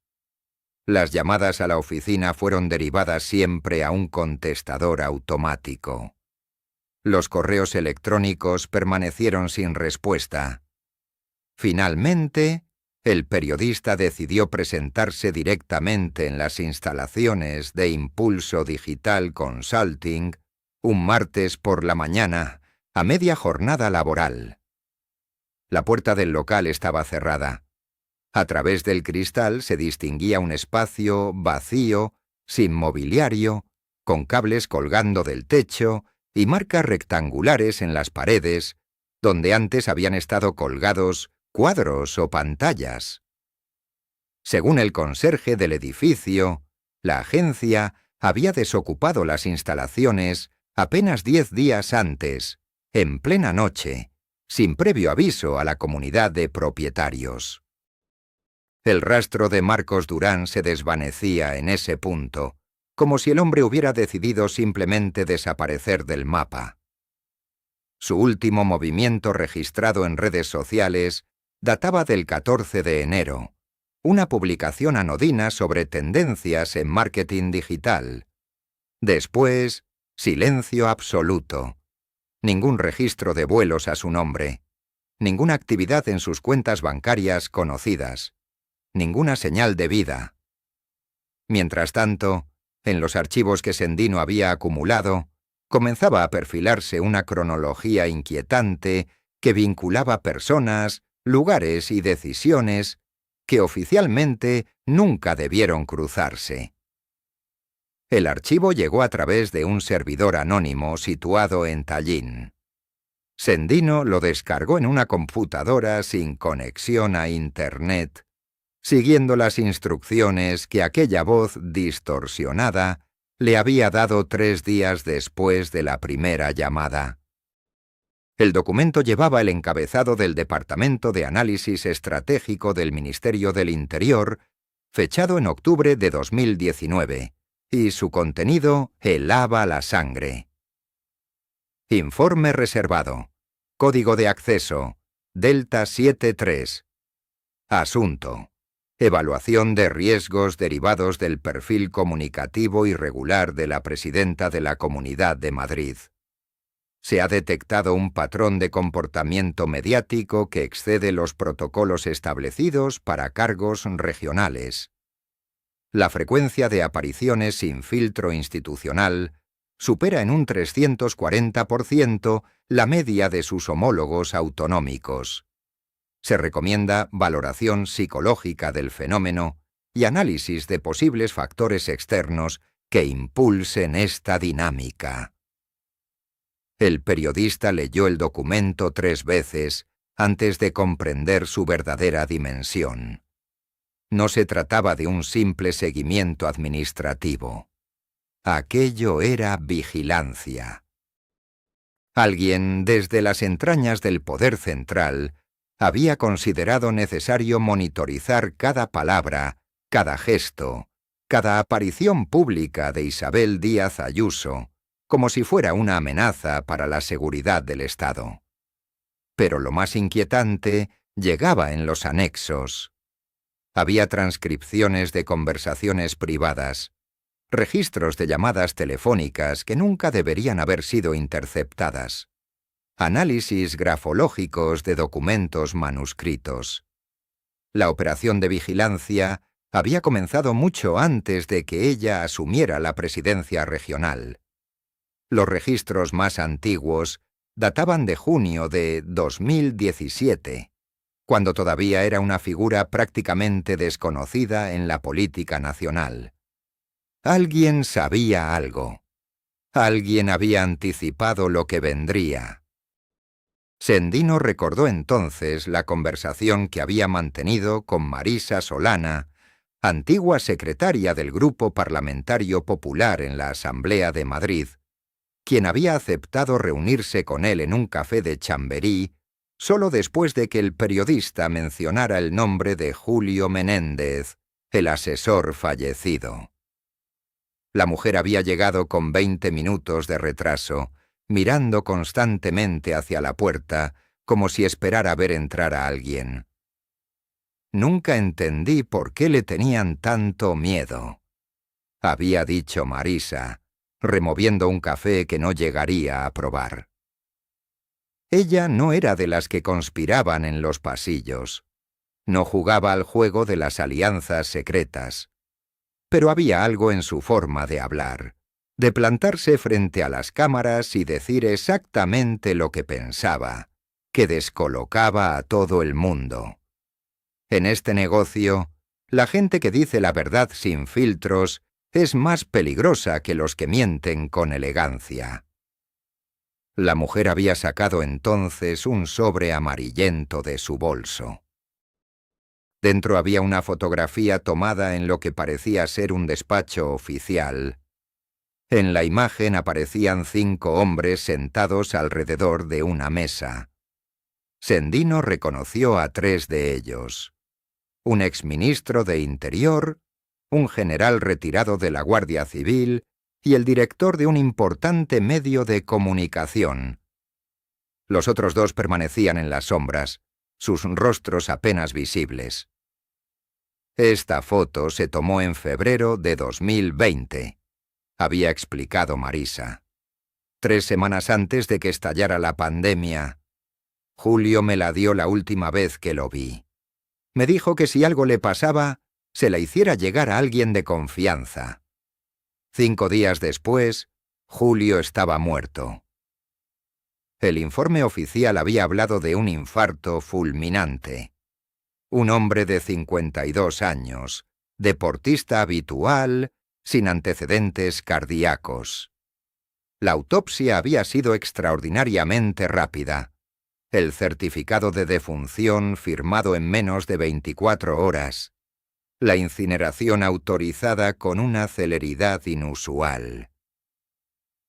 Las llamadas a la oficina fueron derivadas siempre a un contestador automático. Los correos electrónicos permanecieron sin respuesta. Finalmente, el periodista decidió presentarse directamente en las instalaciones de Impulso Digital Consulting, un martes por la mañana, a media jornada laboral. La puerta del local estaba cerrada. A través del cristal se distinguía un espacio vacío, sin mobiliario, con cables colgando del techo y marcas rectangulares en las paredes, donde antes habían estado colgados cuadros o pantallas. Según el conserje del edificio, la agencia había desocupado las instalaciones apenas 10 días antes, en plena noche, sin previo aviso a la comunidad de propietarios. El rastro de Marcos Durán se desvanecía en ese punto, como si el hombre hubiera decidido simplemente desaparecer del mapa. Su último movimiento registrado en redes sociales databa del 14 de enero, una publicación anodina sobre tendencias en marketing digital. Después, silencio absoluto. Ningún registro de vuelos a su nombre. Ninguna actividad en sus cuentas bancarias conocidas. Ninguna señal de vida. Mientras tanto, en los archivos que Sendino había acumulado, comenzaba a perfilarse una cronología inquietante que vinculaba personas, lugares y decisiones que oficialmente nunca debieron cruzarse. El archivo llegó a través de un servidor anónimo situado en Tallinn. Sendino lo descargó en una computadora sin conexión a Internet, siguiendo las instrucciones que aquella voz distorsionada le había dado 3 días después de la primera llamada. El documento llevaba el encabezado del Departamento de Análisis Estratégico del Ministerio del Interior, fechado en octubre de 2019, y su contenido helaba la sangre. Informe reservado. Código de acceso. Delta 73. Asunto. Evaluación de riesgos derivados del perfil comunicativo irregular de la presidenta de la Comunidad de Madrid. Se ha detectado un patrón de comportamiento mediático que excede los protocolos establecidos para cargos regionales. La frecuencia de apariciones sin filtro institucional supera en un 340% la media de sus homólogos autonómicos. Se recomienda valoración psicológica del fenómeno y análisis de posibles factores externos que impulsen esta dinámica. El periodista leyó el documento 3 veces antes de comprender su verdadera dimensión. No se trataba de un simple seguimiento administrativo. Aquello era vigilancia. Alguien desde las entrañas del poder central había considerado necesario monitorizar cada palabra, cada gesto, cada aparición pública de Isabel Díaz Ayuso, como si fuera una amenaza para la seguridad del Estado. Pero lo más inquietante llegaba en los anexos. Había transcripciones de conversaciones privadas, registros de llamadas telefónicas que nunca deberían haber sido interceptadas, análisis grafológicos de documentos manuscritos. La operación de vigilancia había comenzado mucho antes de que ella asumiera la presidencia regional. Los registros más antiguos databan de junio de 2017, cuando todavía era una figura prácticamente desconocida en la política nacional. Alguien sabía algo. Alguien había anticipado lo que vendría. Sendino recordó entonces la conversación que había mantenido con Marisa Solana, antigua secretaria del Grupo Parlamentario Popular en la Asamblea de Madrid, quien había aceptado reunirse con él en un café de Chamberí solo después de que el periodista mencionara el nombre de Julio Menéndez, el asesor fallecido. La mujer había llegado con 20 minutos de retraso, mirando constantemente hacia la puerta, como si esperara ver entrar a alguien. Nunca entendí por qué le tenían tanto miedo, había dicho Marisa, removiendo un café que no llegaría a probar. Ella no era de las que conspiraban en los pasillos. No jugaba al juego de las alianzas secretas. Pero había algo en su forma de hablar, de plantarse frente a las cámaras y decir exactamente lo que pensaba, que descolocaba a todo el mundo. En este negocio, la gente que dice la verdad sin filtros es más peligrosa que los que mienten con elegancia. La mujer había sacado entonces un sobre amarillento de su bolso. Dentro había una fotografía tomada en lo que parecía ser un despacho oficial. En la imagen aparecían 5 hombres sentados alrededor de una mesa. Sendino reconoció a 3 de ellos: un exministro de Interior, un general retirado de la Guardia Civil y el director de un importante medio de comunicación. Los otros 2 permanecían en las sombras, sus rostros apenas visibles. Esta foto se tomó en febrero de 2020, había explicado Marisa. 3 semanas antes de que estallara la pandemia. Julio me la dio la última vez que lo vi. Me dijo que si algo le pasaba, se la hiciera llegar a alguien de confianza. 5 días después, Julio estaba muerto. El informe oficial había hablado de un infarto fulminante. Un hombre de 52 años, deportista habitual, sin antecedentes cardíacos. La autopsia había sido extraordinariamente rápida. El certificado de defunción firmado en menos de 24 horas. La incineración autorizada con una celeridad inusual.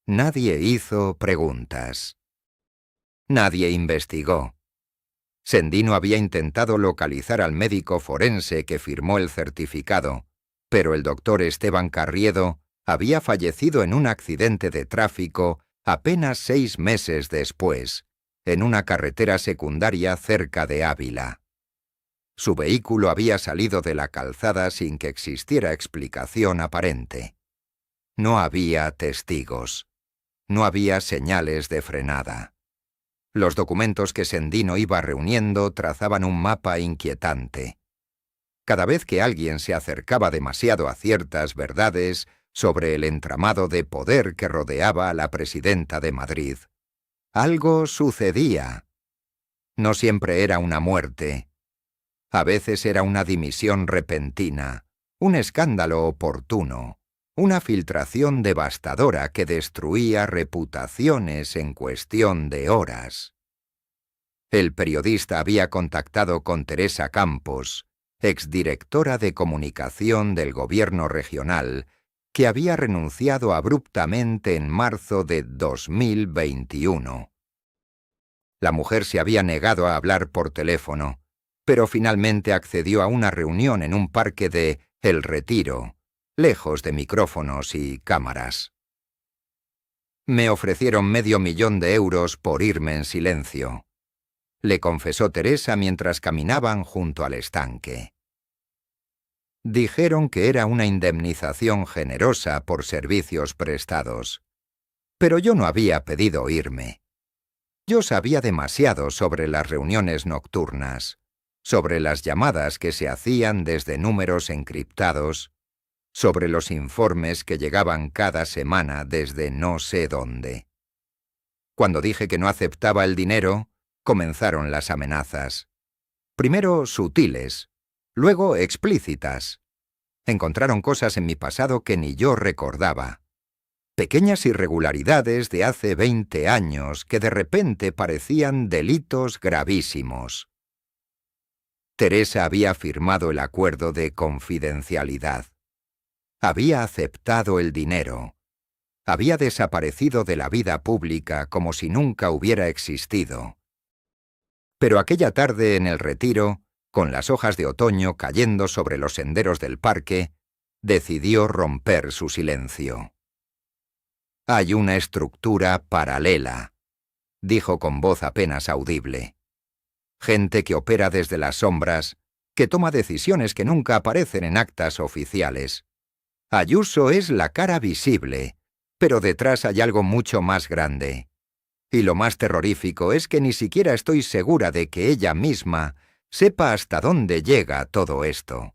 Nadie hizo preguntas. Nadie investigó. Sendino había intentado localizar al médico forense que firmó el certificado, pero el doctor Esteban Carriedo había fallecido en un accidente de tráfico apenas 6 meses después, en una carretera secundaria cerca de Ávila. Su vehículo había salido de la calzada sin que existiera explicación aparente. No había testigos. No había señales de frenada. Los documentos que Sendino iba reuniendo trazaban un mapa inquietante. Cada vez que alguien se acercaba demasiado a ciertas verdades sobre el entramado de poder que rodeaba a la presidenta de Madrid, algo sucedía. No siempre era una muerte. A veces era una dimisión repentina, un escándalo oportuno, una filtración devastadora que destruía reputaciones en cuestión de horas. El periodista había contactado con Teresa Campos, exdirectora de comunicación del gobierno regional, que había renunciado abruptamente en marzo de 2021. La mujer se había negado a hablar por teléfono, pero finalmente accedió a una reunión en un parque de El Retiro, lejos de micrófonos y cámaras. Me ofrecieron $500,000 por irme en silencio, le confesó Teresa mientras caminaban junto al estanque. Dijeron que era una indemnización generosa por servicios prestados, pero yo no había pedido irme. Yo sabía demasiado sobre las reuniones nocturnas, sobre las llamadas que se hacían desde números encriptados, sobre los informes que llegaban cada semana desde no sé dónde. Cuando dije que no aceptaba el dinero, comenzaron las amenazas. Primero sutiles, luego explícitas. Encontraron cosas en mi pasado que ni yo recordaba. Pequeñas irregularidades de hace 20 años que de repente parecían delitos gravísimos. Teresa había firmado el acuerdo de confidencialidad. Había aceptado el dinero. Había desaparecido de la vida pública como si nunca hubiera existido. Pero aquella tarde en el Retiro, con las hojas de otoño cayendo sobre los senderos del parque, decidió romper su silencio. Hay una estructura paralela, dijo con voz apenas audible. Gente que opera desde las sombras, que toma decisiones que nunca aparecen en actas oficiales. Ayuso es la cara visible, pero detrás hay algo mucho más grande. Y lo más terrorífico es que ni siquiera estoy segura de que ella misma sepa hasta dónde llega todo esto.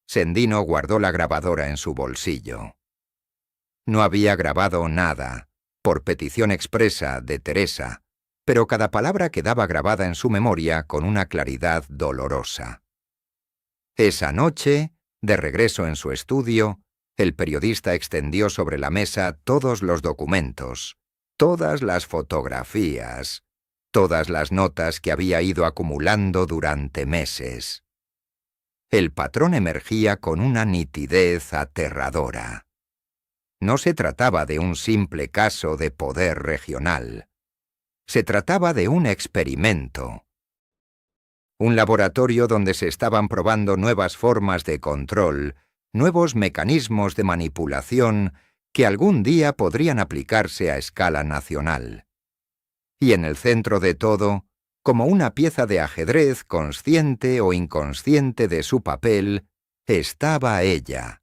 Sendino guardó la grabadora en su bolsillo. No había grabado nada, por petición expresa de Teresa, pero cada palabra quedaba grabada en su memoria con una claridad dolorosa. Esa noche, de regreso en su estudio, el periodista extendió sobre la mesa todos los documentos, todas las fotografías, todas las notas que había ido acumulando durante meses. El patrón emergía con una nitidez aterradora. No se trataba de un simple caso de poder regional. Se trataba de un experimento. Un laboratorio donde se estaban probando nuevas formas de control, nuevos mecanismos de manipulación que algún día podrían aplicarse a escala nacional. Y en el centro de todo, como una pieza de ajedrez consciente o inconsciente de su papel, estaba ella.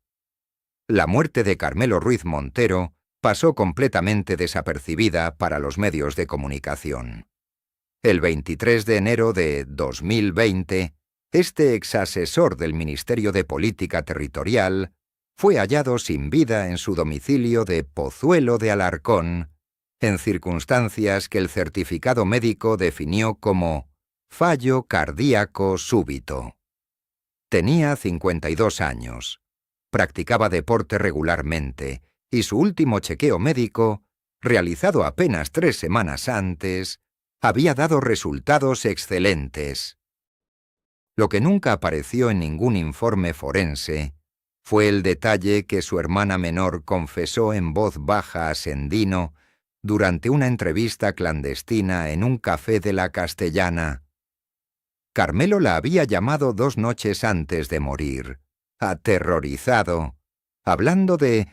La muerte de Carmelo Ruiz Montero pasó completamente desapercibida para los medios de comunicación. El 23 de enero de 2020, este exasesor del Ministerio de Política Territorial fue hallado sin vida en su domicilio de Pozuelo de Alarcón, en circunstancias que el certificado médico definió como fallo cardíaco súbito. Tenía 52 años, practicaba deporte regularmente y su último chequeo médico, realizado apenas 3 semanas antes, había dado resultados excelentes. Lo que nunca apareció en ningún informe forense fue el detalle que su hermana menor confesó en voz baja a Sendino durante una entrevista clandestina en un café de la Castellana. Carmelo la había llamado 2 noches antes de morir, aterrorizado, hablando de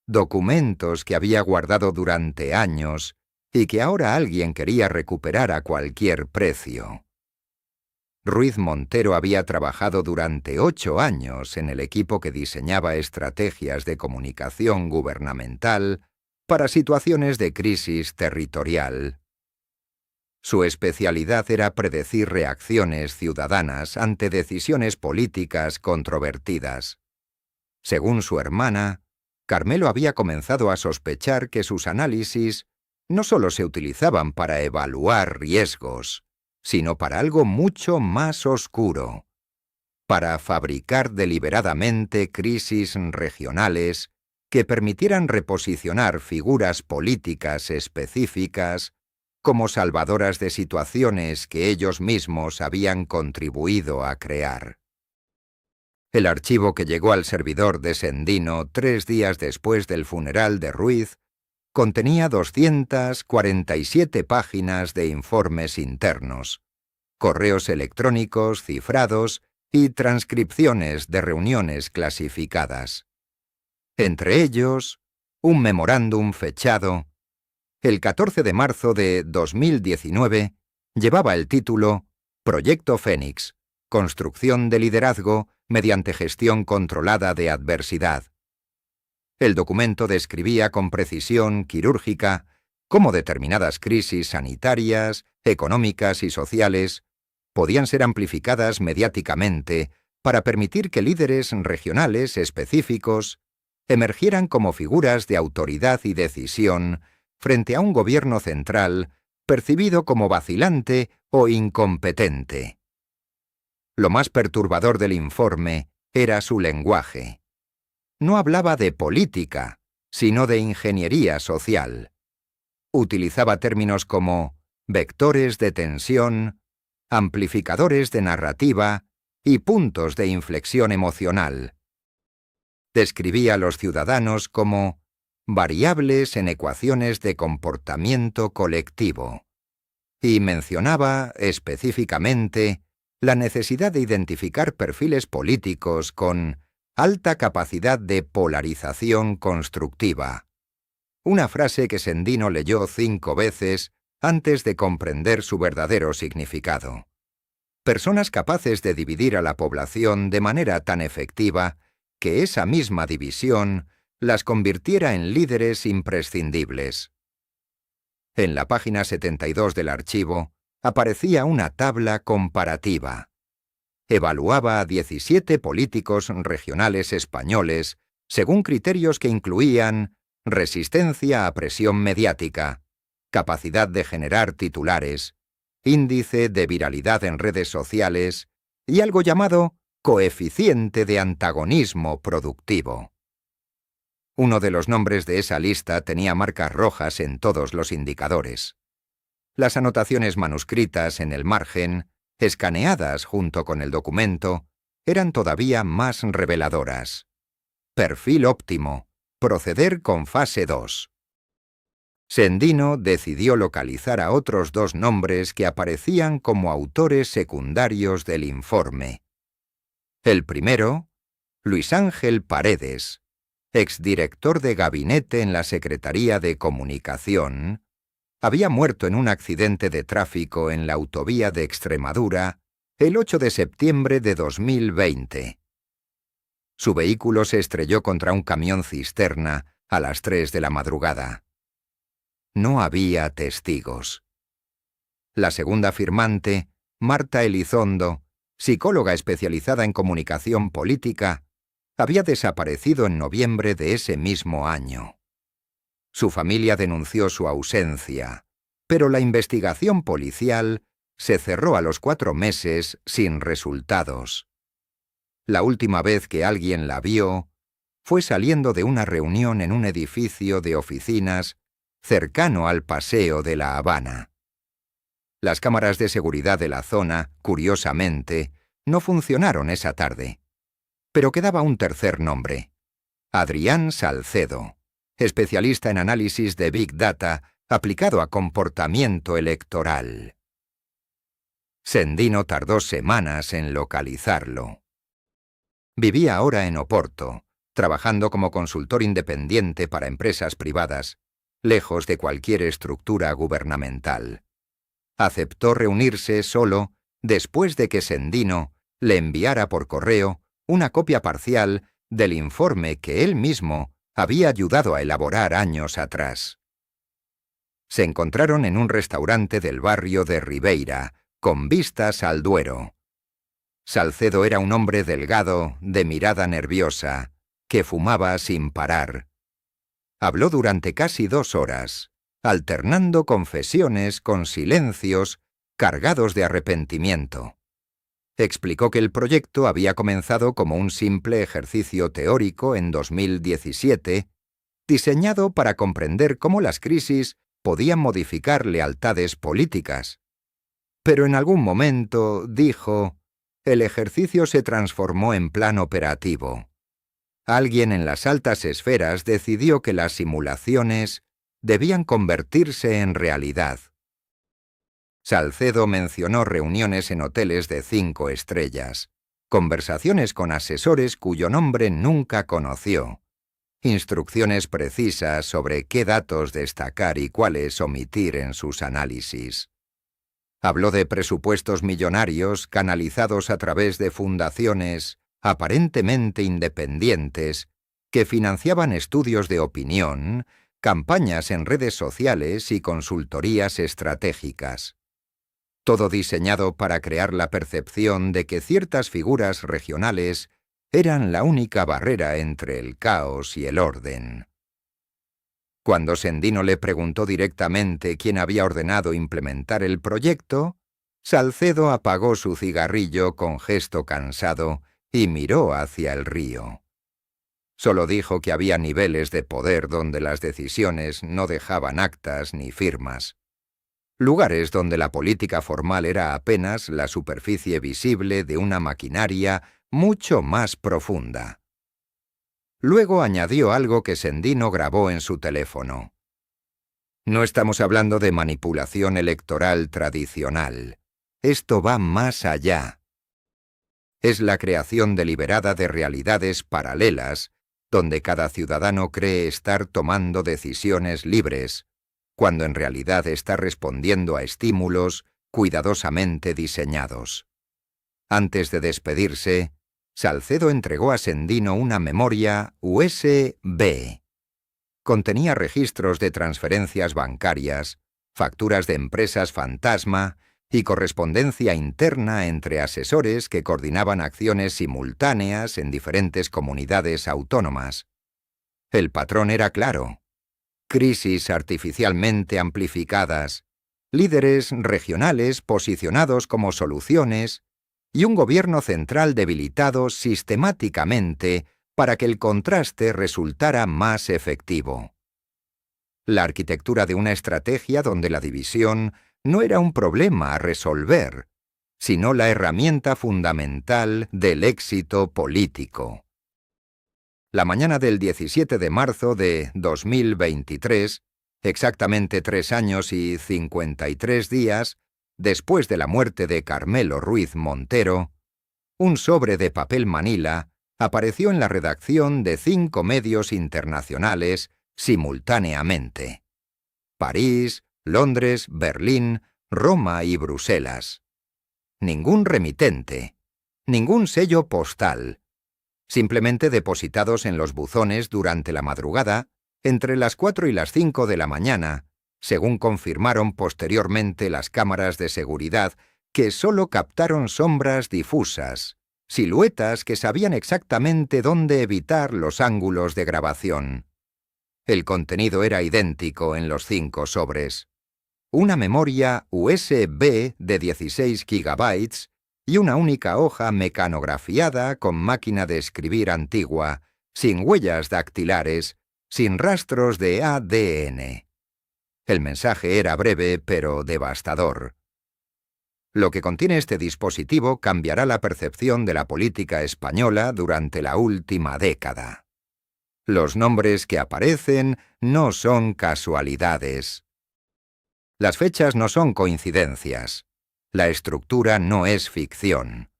documentos que había guardado durante años y que ahora alguien quería recuperar a cualquier precio. Ruiz Montero había trabajado durante 8 años en el equipo que diseñaba estrategias de comunicación gubernamental para situaciones de crisis territorial. Su especialidad era predecir reacciones ciudadanas ante decisiones políticas controvertidas. Según su hermana, Carmelo había comenzado a sospechar que sus análisis no solo se utilizaban para evaluar riesgos, sino para algo mucho más oscuro, para fabricar deliberadamente crisis regionales que permitieran reposicionar figuras políticas específicas como salvadoras de situaciones que ellos mismos habían contribuido a crear. El archivo que llegó al servidor de Sendino 3 días después del funeral de Ruiz contenía 247 páginas de informes internos, correos electrónicos cifrados y transcripciones de reuniones clasificadas. Entre ellos, un memorándum fechado. El 14 de marzo de 2019 llevaba el título Proyecto Fénix, construcción de liderazgo mediante gestión controlada de adversidad. El documento describía con precisión quirúrgica cómo determinadas crisis sanitarias, económicas y sociales podían ser amplificadas mediáticamente para permitir que líderes regionales específicos emergieran como figuras de autoridad y decisión frente a un gobierno central percibido como vacilante o incompetente. Lo más perturbador del informe era su lenguaje. No hablaba de política, sino de ingeniería social. Utilizaba términos como vectores de tensión, amplificadores de narrativa y puntos de inflexión emocional. Describía a los ciudadanos como variables en ecuaciones de comportamiento colectivo y mencionaba específicamente la necesidad de identificar perfiles políticos con alta capacidad de polarización constructiva. Una frase que Sendino leyó 5 veces antes de comprender su verdadero significado. Personas capaces de dividir a la población de manera tan efectiva que esa misma división las convirtiera en líderes imprescindibles. En la página 72 del archivo aparecía una tabla comparativa. Evaluaba a 17 políticos regionales españoles según criterios que incluían resistencia a presión mediática, capacidad de generar titulares, índice de viralidad en redes sociales y algo llamado coeficiente de antagonismo productivo. Uno de los nombres de esa lista tenía marcas rojas en todos los indicadores. Las anotaciones manuscritas en el margen, escaneadas junto con el documento, eran todavía más reveladoras. Perfil óptimo. Proceder con fase 2. Sendino decidió localizar a otros 2 nombres que aparecían como autores secundarios del informe. El primero, Luis Ángel Paredes, exdirector de gabinete en la Secretaría de Comunicación, había muerto en un accidente de tráfico en la autovía de Extremadura el 8 de septiembre de 2020. Su vehículo se estrelló contra un camión cisterna a las 3 de la madrugada. No había testigos. La segunda firmante, Marta Elizondo, psicóloga especializada en comunicación política, había desaparecido en noviembre de ese mismo año. Su familia denunció su ausencia, pero la investigación policial se cerró a los 4 meses sin resultados. La última vez que alguien la vio fue saliendo de una reunión en un edificio de oficinas cercano al Paseo de La Habana. Las cámaras de seguridad de la zona, curiosamente, no funcionaron esa tarde. Pero quedaba un tercer nombre: Adrián Salcedo, especialista en análisis de Big Data aplicado a comportamiento electoral. Sendino tardó semanas en localizarlo. Vivía ahora en Oporto, trabajando como consultor independiente para empresas privadas, lejos de cualquier estructura gubernamental. Aceptó reunirse solo después de que Sendino le enviara por correo una copia parcial del informe que él mismo había ayudado a elaborar años atrás. Se encontraron en un restaurante del barrio de Ribeira, con vistas al Duero. Salcedo era un hombre delgado, de mirada nerviosa, que fumaba sin parar. Habló durante casi 2 horas, alternando confesiones con silencios cargados de arrepentimiento. Explicó que el proyecto había comenzado como un simple ejercicio teórico en 2017, diseñado para comprender cómo las crisis podían modificar lealtades políticas. Pero en algún momento, dijo, el ejercicio se transformó en plan operativo. Alguien en las altas esferas decidió que las simulaciones debían convertirse en realidad. Salcedo mencionó reuniones en hoteles de 5 estrellas, conversaciones con asesores cuyo nombre nunca conoció, instrucciones precisas sobre qué datos destacar y cuáles omitir en sus análisis. Habló de presupuestos millonarios canalizados a través de fundaciones aparentemente independientes que financiaban estudios de opinión, campañas en redes sociales y consultorías estratégicas. Todo diseñado para crear la percepción de que ciertas figuras regionales eran la única barrera entre el caos y el orden. Cuando Sendino le preguntó directamente quién había ordenado implementar el proyecto, Salcedo apagó su cigarrillo con gesto cansado y miró hacia el río. Solo dijo que había niveles de poder donde las decisiones no dejaban actas ni firmas. Lugares donde la política formal era apenas la superficie visible de una maquinaria mucho más profunda. Luego añadió algo que Sendino grabó en su teléfono. No estamos hablando de manipulación electoral tradicional. Esto va más allá. Es la creación deliberada de realidades paralelas, donde cada ciudadano cree estar tomando decisiones libres, cuando en realidad está respondiendo a estímulos cuidadosamente diseñados. Antes de despedirse, Salcedo entregó a Sendino una memoria USB. Contenía registros de transferencias bancarias, facturas de empresas fantasma y correspondencia interna entre asesores que coordinaban acciones simultáneas en diferentes comunidades autónomas. El patrón era claro: crisis artificialmente amplificadas, líderes regionales posicionados como soluciones y un gobierno central debilitado sistemáticamente para que el contraste resultara más efectivo. La arquitectura de una estrategia donde la división no era un problema a resolver, sino la herramienta fundamental del éxito político. La mañana del 17 de marzo de 2023, exactamente 3 años y 53 días después de la muerte de Carmelo Ruiz Montero, un sobre de papel manila apareció en la redacción de 5 medios internacionales simultáneamente: París, Londres, Berlín, Roma y Bruselas. Ningún remitente, ningún sello postal, simplemente depositados en los buzones durante la madrugada, entre las 4 y las 5 de la mañana, según confirmaron posteriormente las cámaras de seguridad, que solo captaron sombras difusas, siluetas que sabían exactamente dónde evitar los ángulos de grabación. El contenido era idéntico en los 5 sobres. Una memoria USB de 16 GB y una única hoja mecanografiada con máquina de escribir antigua, sin huellas dactilares, sin rastros de ADN. El mensaje era breve pero devastador. Lo que contiene este dispositivo cambiará la percepción de la política española durante la última década. Los nombres que aparecen no son casualidades. Las fechas no son coincidencias. La estructura no es ficción.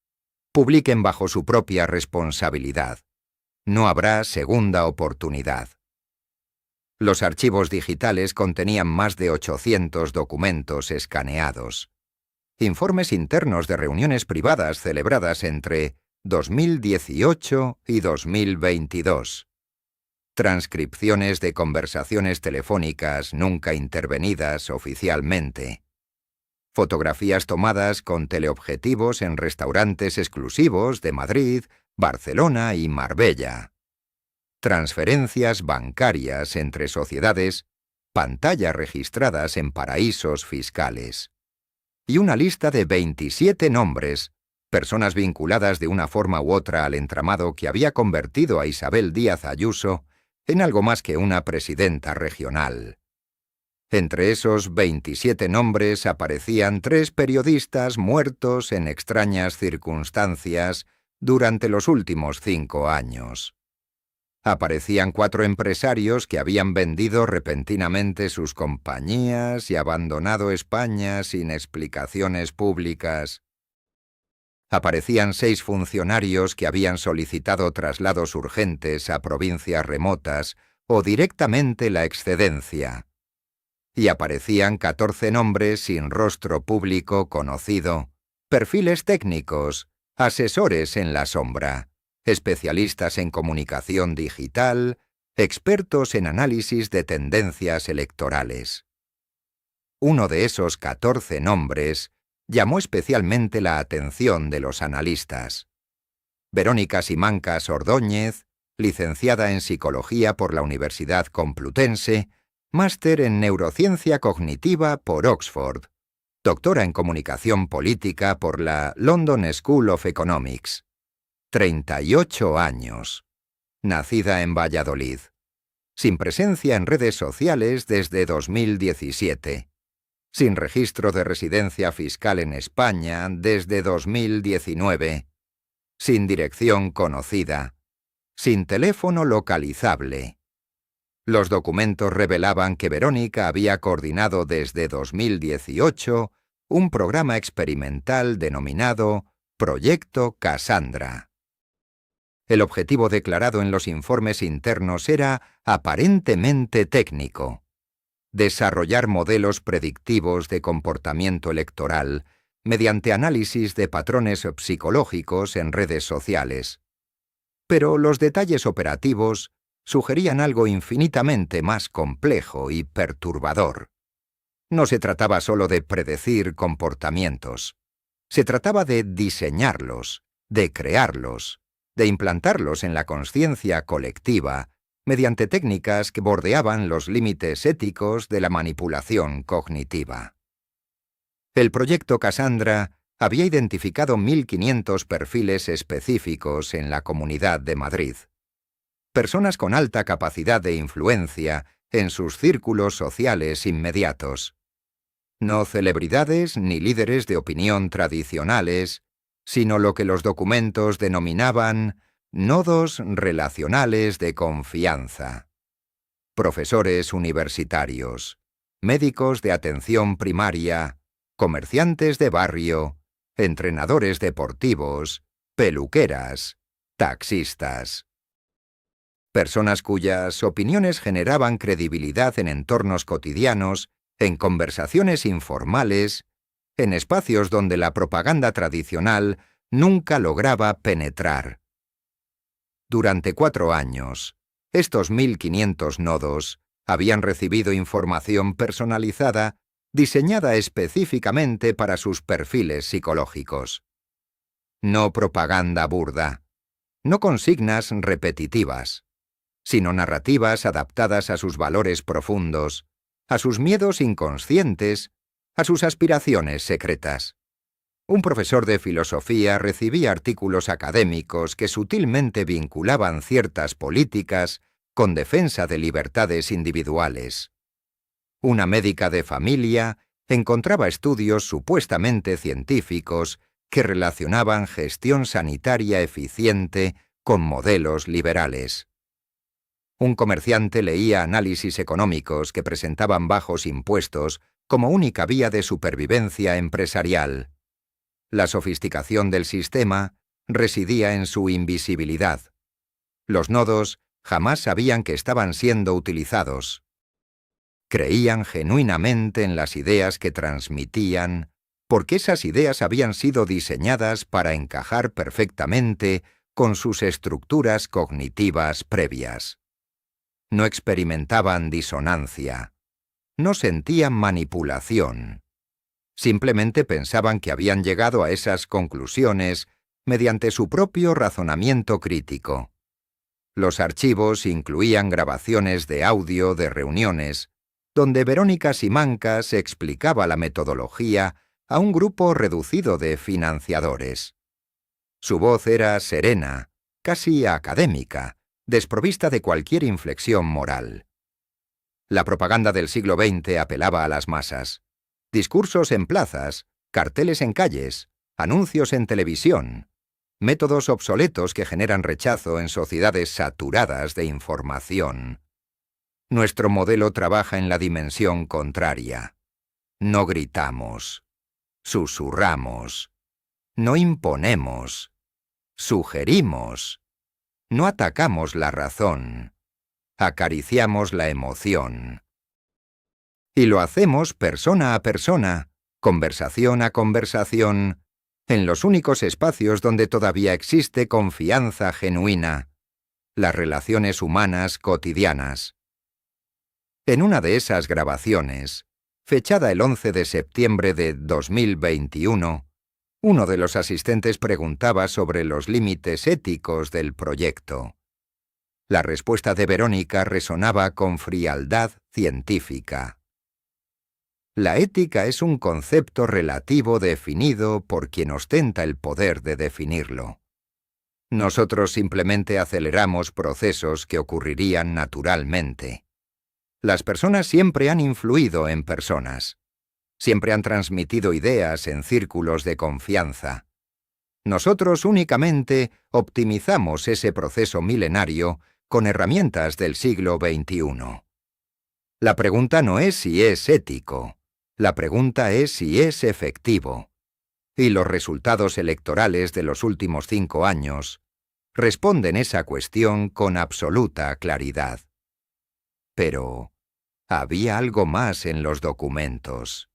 Publiquen bajo su propia responsabilidad. No habrá segunda oportunidad. Los archivos digitales contenían más de 800 documentos escaneados. Informes internos de reuniones privadas celebradas entre 2018 y 2022. Transcripciones de conversaciones telefónicas nunca intervenidas oficialmente. Fotografías tomadas con teleobjetivos en restaurantes exclusivos de Madrid, Barcelona y Marbella. Transferencias bancarias entre sociedades, pantallas registradas en paraísos fiscales. Y una lista de 27 nombres, personas vinculadas de una forma u otra al entramado que había convertido a Isabel Díaz Ayuso en algo más que una presidenta regional. Entre esos 27 nombres aparecían 3 periodistas muertos en extrañas circunstancias durante los últimos 5 años. Aparecían 4 empresarios que habían vendido repentinamente sus compañías y abandonado España sin explicaciones públicas. Aparecían 6 funcionarios que habían solicitado traslados urgentes a provincias remotas o directamente la excedencia. Y aparecían 14 nombres sin rostro público conocido, perfiles técnicos, asesores en la sombra, especialistas en comunicación digital, expertos en análisis de tendencias electorales. Uno de esos 14 nombres llamó especialmente la atención de los analistas. Verónica Simancas Ordóñez, licenciada en Psicología por la Universidad Complutense, máster en Neurociencia Cognitiva por Oxford, doctora en Comunicación Política por la London School of Economics. 38 años. Nacida en Valladolid. Sin presencia en redes sociales desde 2017. Sin registro de residencia fiscal en España desde 2019. Sin dirección conocida. Sin teléfono localizable. Los documentos revelaban que Verónica había coordinado desde 2018 un programa experimental denominado Proyecto Cassandra. El objetivo declarado en los informes internos era aparentemente técnico: desarrollar modelos predictivos de comportamiento electoral mediante análisis de patrones psicológicos en redes sociales. Pero los detalles operativos sugerían algo infinitamente más complejo y perturbador. No se trataba solo de predecir comportamientos. Se trataba de diseñarlos, de crearlos, de implantarlos en la consciencia colectiva mediante técnicas que bordeaban los límites éticos de la manipulación cognitiva. El proyecto Cassandra había identificado 1.500 perfiles específicos en la Comunidad de Madrid. Personas con alta capacidad de influencia en sus círculos sociales inmediatos. No celebridades ni líderes de opinión tradicionales, sino lo que los documentos denominaban nodos relacionales de confianza. Profesores universitarios, médicos de atención primaria, comerciantes de barrio, entrenadores deportivos, peluqueras, taxistas. Personas cuyas opiniones generaban credibilidad en entornos cotidianos, en conversaciones informales, en espacios donde la propaganda tradicional nunca lograba penetrar. Durante 4 años, estos 1.500 nodos habían recibido información personalizada diseñada específicamente para sus perfiles psicológicos. No propaganda burda, no consignas repetitivas, sino narrativas adaptadas a sus valores profundos, a sus miedos inconscientes, a sus aspiraciones secretas. Un profesor de filosofía recibía artículos académicos que sutilmente vinculaban ciertas políticas con defensa de libertades individuales. Una médica de familia encontraba estudios supuestamente científicos que relacionaban gestión sanitaria eficiente con modelos liberales. Un comerciante leía análisis económicos que presentaban bajos impuestos como única vía de supervivencia empresarial. La sofisticación del sistema residía en su invisibilidad. Los nodos jamás sabían que estaban siendo utilizados. Creían genuinamente en las ideas que transmitían, porque esas ideas habían sido diseñadas para encajar perfectamente con sus estructuras cognitivas previas. No experimentaban disonancia, no sentían manipulación. Simplemente pensaban que habían llegado a esas conclusiones mediante su propio razonamiento crítico. Los archivos incluían grabaciones de audio de reuniones, donde Verónica Simancas explicaba la metodología a un grupo reducido de financiadores. Su voz era serena, casi académica, desprovista de cualquier inflexión moral. La propaganda del siglo XX apelaba a las masas. Discursos en plazas, carteles en calles, anuncios en televisión, métodos obsoletos que generan rechazo en sociedades saturadas de información. Nuestro modelo trabaja en la dimensión contraria. No gritamos, susurramos, no imponemos, sugerimos, no atacamos la razón, acariciamos la emoción. Y lo hacemos persona a persona, conversación a conversación, en los únicos espacios donde todavía existe confianza genuina, las relaciones humanas cotidianas. En una de esas grabaciones, fechada el 11 de septiembre de 2021, uno de los asistentes preguntaba sobre los límites éticos del proyecto. La respuesta de Verónica resonaba con frialdad científica. La ética es un concepto relativo definido por quien ostenta el poder de definirlo. Nosotros simplemente aceleramos procesos que ocurrirían naturalmente. Las personas siempre han influido en personas. Siempre han transmitido ideas en círculos de confianza. Nosotros únicamente optimizamos ese proceso milenario con herramientas del siglo XXI. La pregunta no es si es ético. La pregunta es si es efectivo. Y los resultados electorales de los últimos 5 años responden esa cuestión con absoluta claridad. Pero había algo más en los documentos.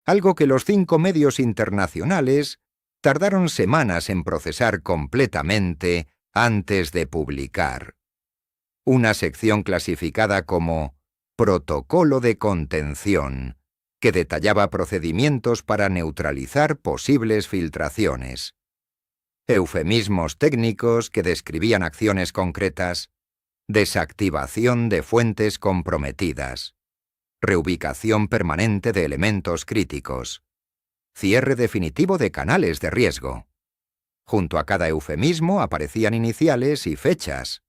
Algo que los 5 medios internacionales tardaron semanas en procesar completamente antes de publicar. Una sección clasificada como Protocolo de Contención, que detallaba procedimientos para neutralizar posibles filtraciones. Eufemismos técnicos que describían acciones concretas, desactivación de fuentes comprometidas, reubicación permanente de elementos críticos, cierre definitivo de canales de riesgo. Junto a cada eufemismo aparecían iniciales y fechas.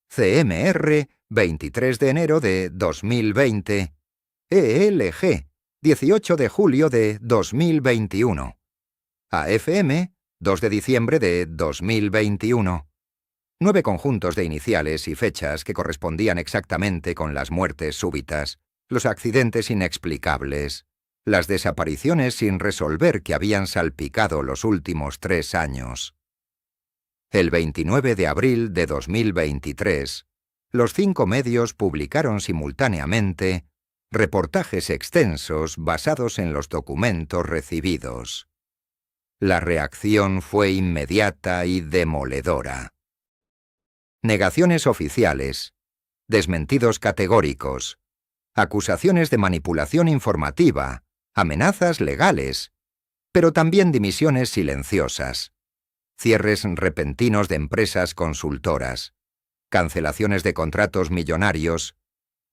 CMR, 23 de enero de 2020. ELG, 18 de julio de 2021. AFM, 2 de diciembre de 2021. 9 conjuntos de iniciales y fechas que correspondían exactamente con las muertes súbitas, los accidentes inexplicables, las desapariciones sin resolver que habían salpicado los últimos 3 años. El 29 de abril de 2023, los 5 medios publicaron simultáneamente reportajes extensos basados en los documentos recibidos. La reacción fue inmediata y demoledora. Negaciones oficiales, desmentidos categóricos, acusaciones de manipulación informativa, amenazas legales, pero también dimisiones silenciosas, cierres repentinos de empresas consultoras, cancelaciones de contratos millonarios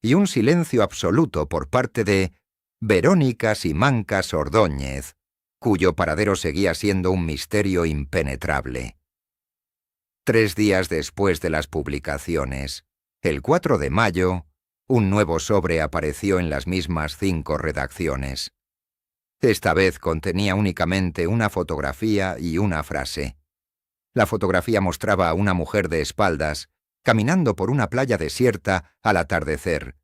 y un silencio absoluto por parte de Verónica Simancas Ordóñez, cuyo paradero seguía siendo un misterio impenetrable. 3 días después de las publicaciones, el 4 de mayo, un nuevo sobre apareció en las mismas 5 redacciones. Esta vez contenía únicamente una fotografía y una frase. La fotografía mostraba a una mujer de espaldas, caminando por una playa desierta al atardecer.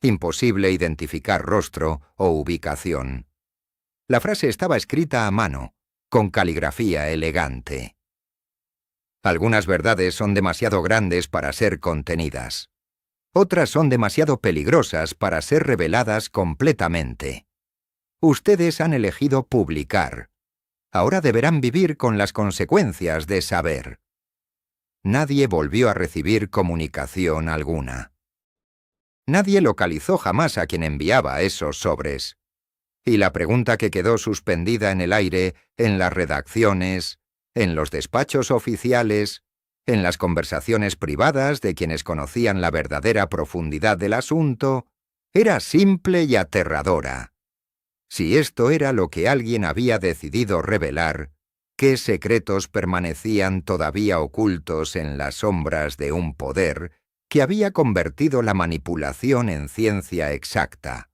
Imposible identificar rostro o ubicación. La frase estaba escrita a mano, con caligrafía elegante. Algunas verdades son demasiado grandes para ser contenidas. Otras son demasiado peligrosas para ser reveladas completamente. Ustedes han elegido publicar. Ahora deberán vivir con las consecuencias de saber. Nadie volvió a recibir comunicación alguna. Nadie localizó jamás a quien enviaba esos sobres. Y la pregunta que quedó suspendida en el aire, en las redacciones, en los despachos oficiales, en las conversaciones privadas de quienes conocían la verdadera profundidad del asunto, era simple y aterradora. Si esto era lo que alguien había decidido revelar, ¿qué secretos permanecían todavía ocultos en las sombras de un poder que había convertido la manipulación en ciencia exacta?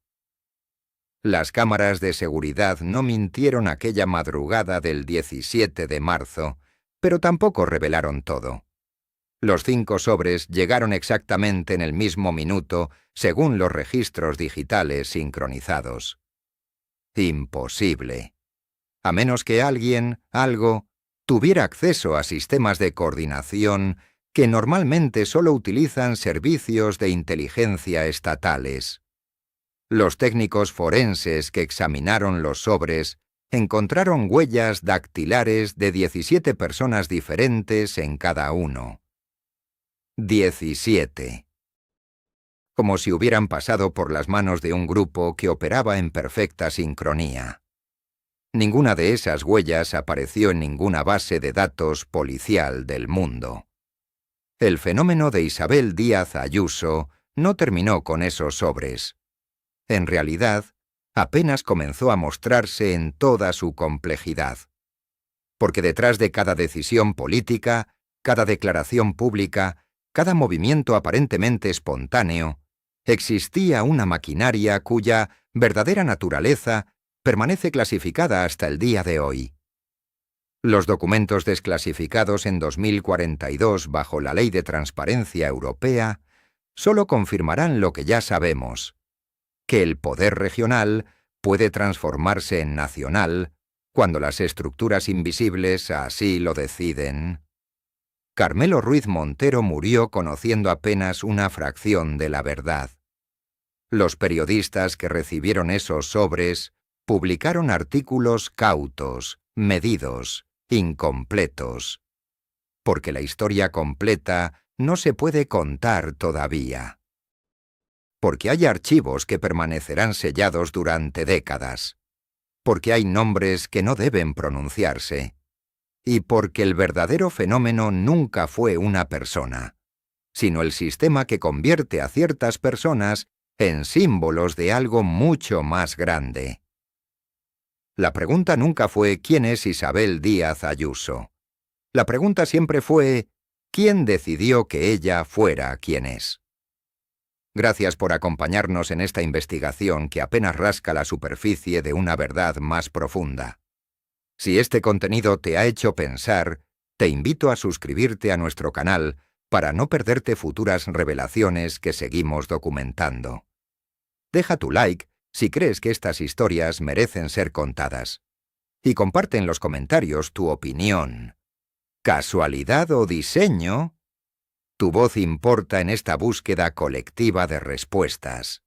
Las cámaras de seguridad no mintieron aquella madrugada del 17 de marzo, pero tampoco revelaron todo. Los 5 sobres llegaron exactamente en el mismo minuto, según los registros digitales sincronizados. Imposible. A menos que alguien, algo, tuviera acceso a sistemas de coordinación que normalmente solo utilizan servicios de inteligencia estatales. Los técnicos forenses que examinaron los sobres encontraron huellas dactilares de 17 personas diferentes en cada uno. 17. Como si hubieran pasado por las manos de un grupo que operaba en perfecta sincronía. Ninguna de esas huellas apareció en ninguna base de datos policial del mundo. El fenómeno de Isabel Díaz Ayuso no terminó con esos sobres. En realidad, apenas comenzó a mostrarse en toda su complejidad. Porque detrás de cada decisión política, cada declaración pública, cada movimiento aparentemente espontáneo, existía una maquinaria cuya verdadera naturaleza permanece clasificada hasta el día de hoy. Los documentos desclasificados en 2042 bajo la Ley de Transparencia Europea solo confirmarán lo que ya sabemos, que el poder regional puede transformarse en nacional cuando las estructuras invisibles así lo deciden. Carmelo Ruiz Montero murió conociendo apenas una fracción de la verdad. Los periodistas que recibieron esos sobres publicaron artículos cautos, medidos, incompletos. Porque la historia completa no se puede contar todavía. Porque hay archivos que permanecerán sellados durante décadas. Porque hay nombres que no deben pronunciarse. Y porque el verdadero fenómeno nunca fue una persona, sino el sistema que convierte a ciertas personas en símbolos de algo mucho más grande. La pregunta nunca fue ¿quién es Isabel Díaz Ayuso? La pregunta siempre fue ¿quién decidió que ella fuera quien es? Gracias por acompañarnos en esta investigación que apenas rasca la superficie de una verdad más profunda. Si este contenido te ha hecho pensar, te invito a suscribirte a nuestro canal para no perderte futuras revelaciones que seguimos documentando. Deja tu like si crees que estas historias merecen ser contadas. Y comparte en los comentarios tu opinión. ¿Casualidad o diseño? Tu voz importa en esta búsqueda colectiva de respuestas.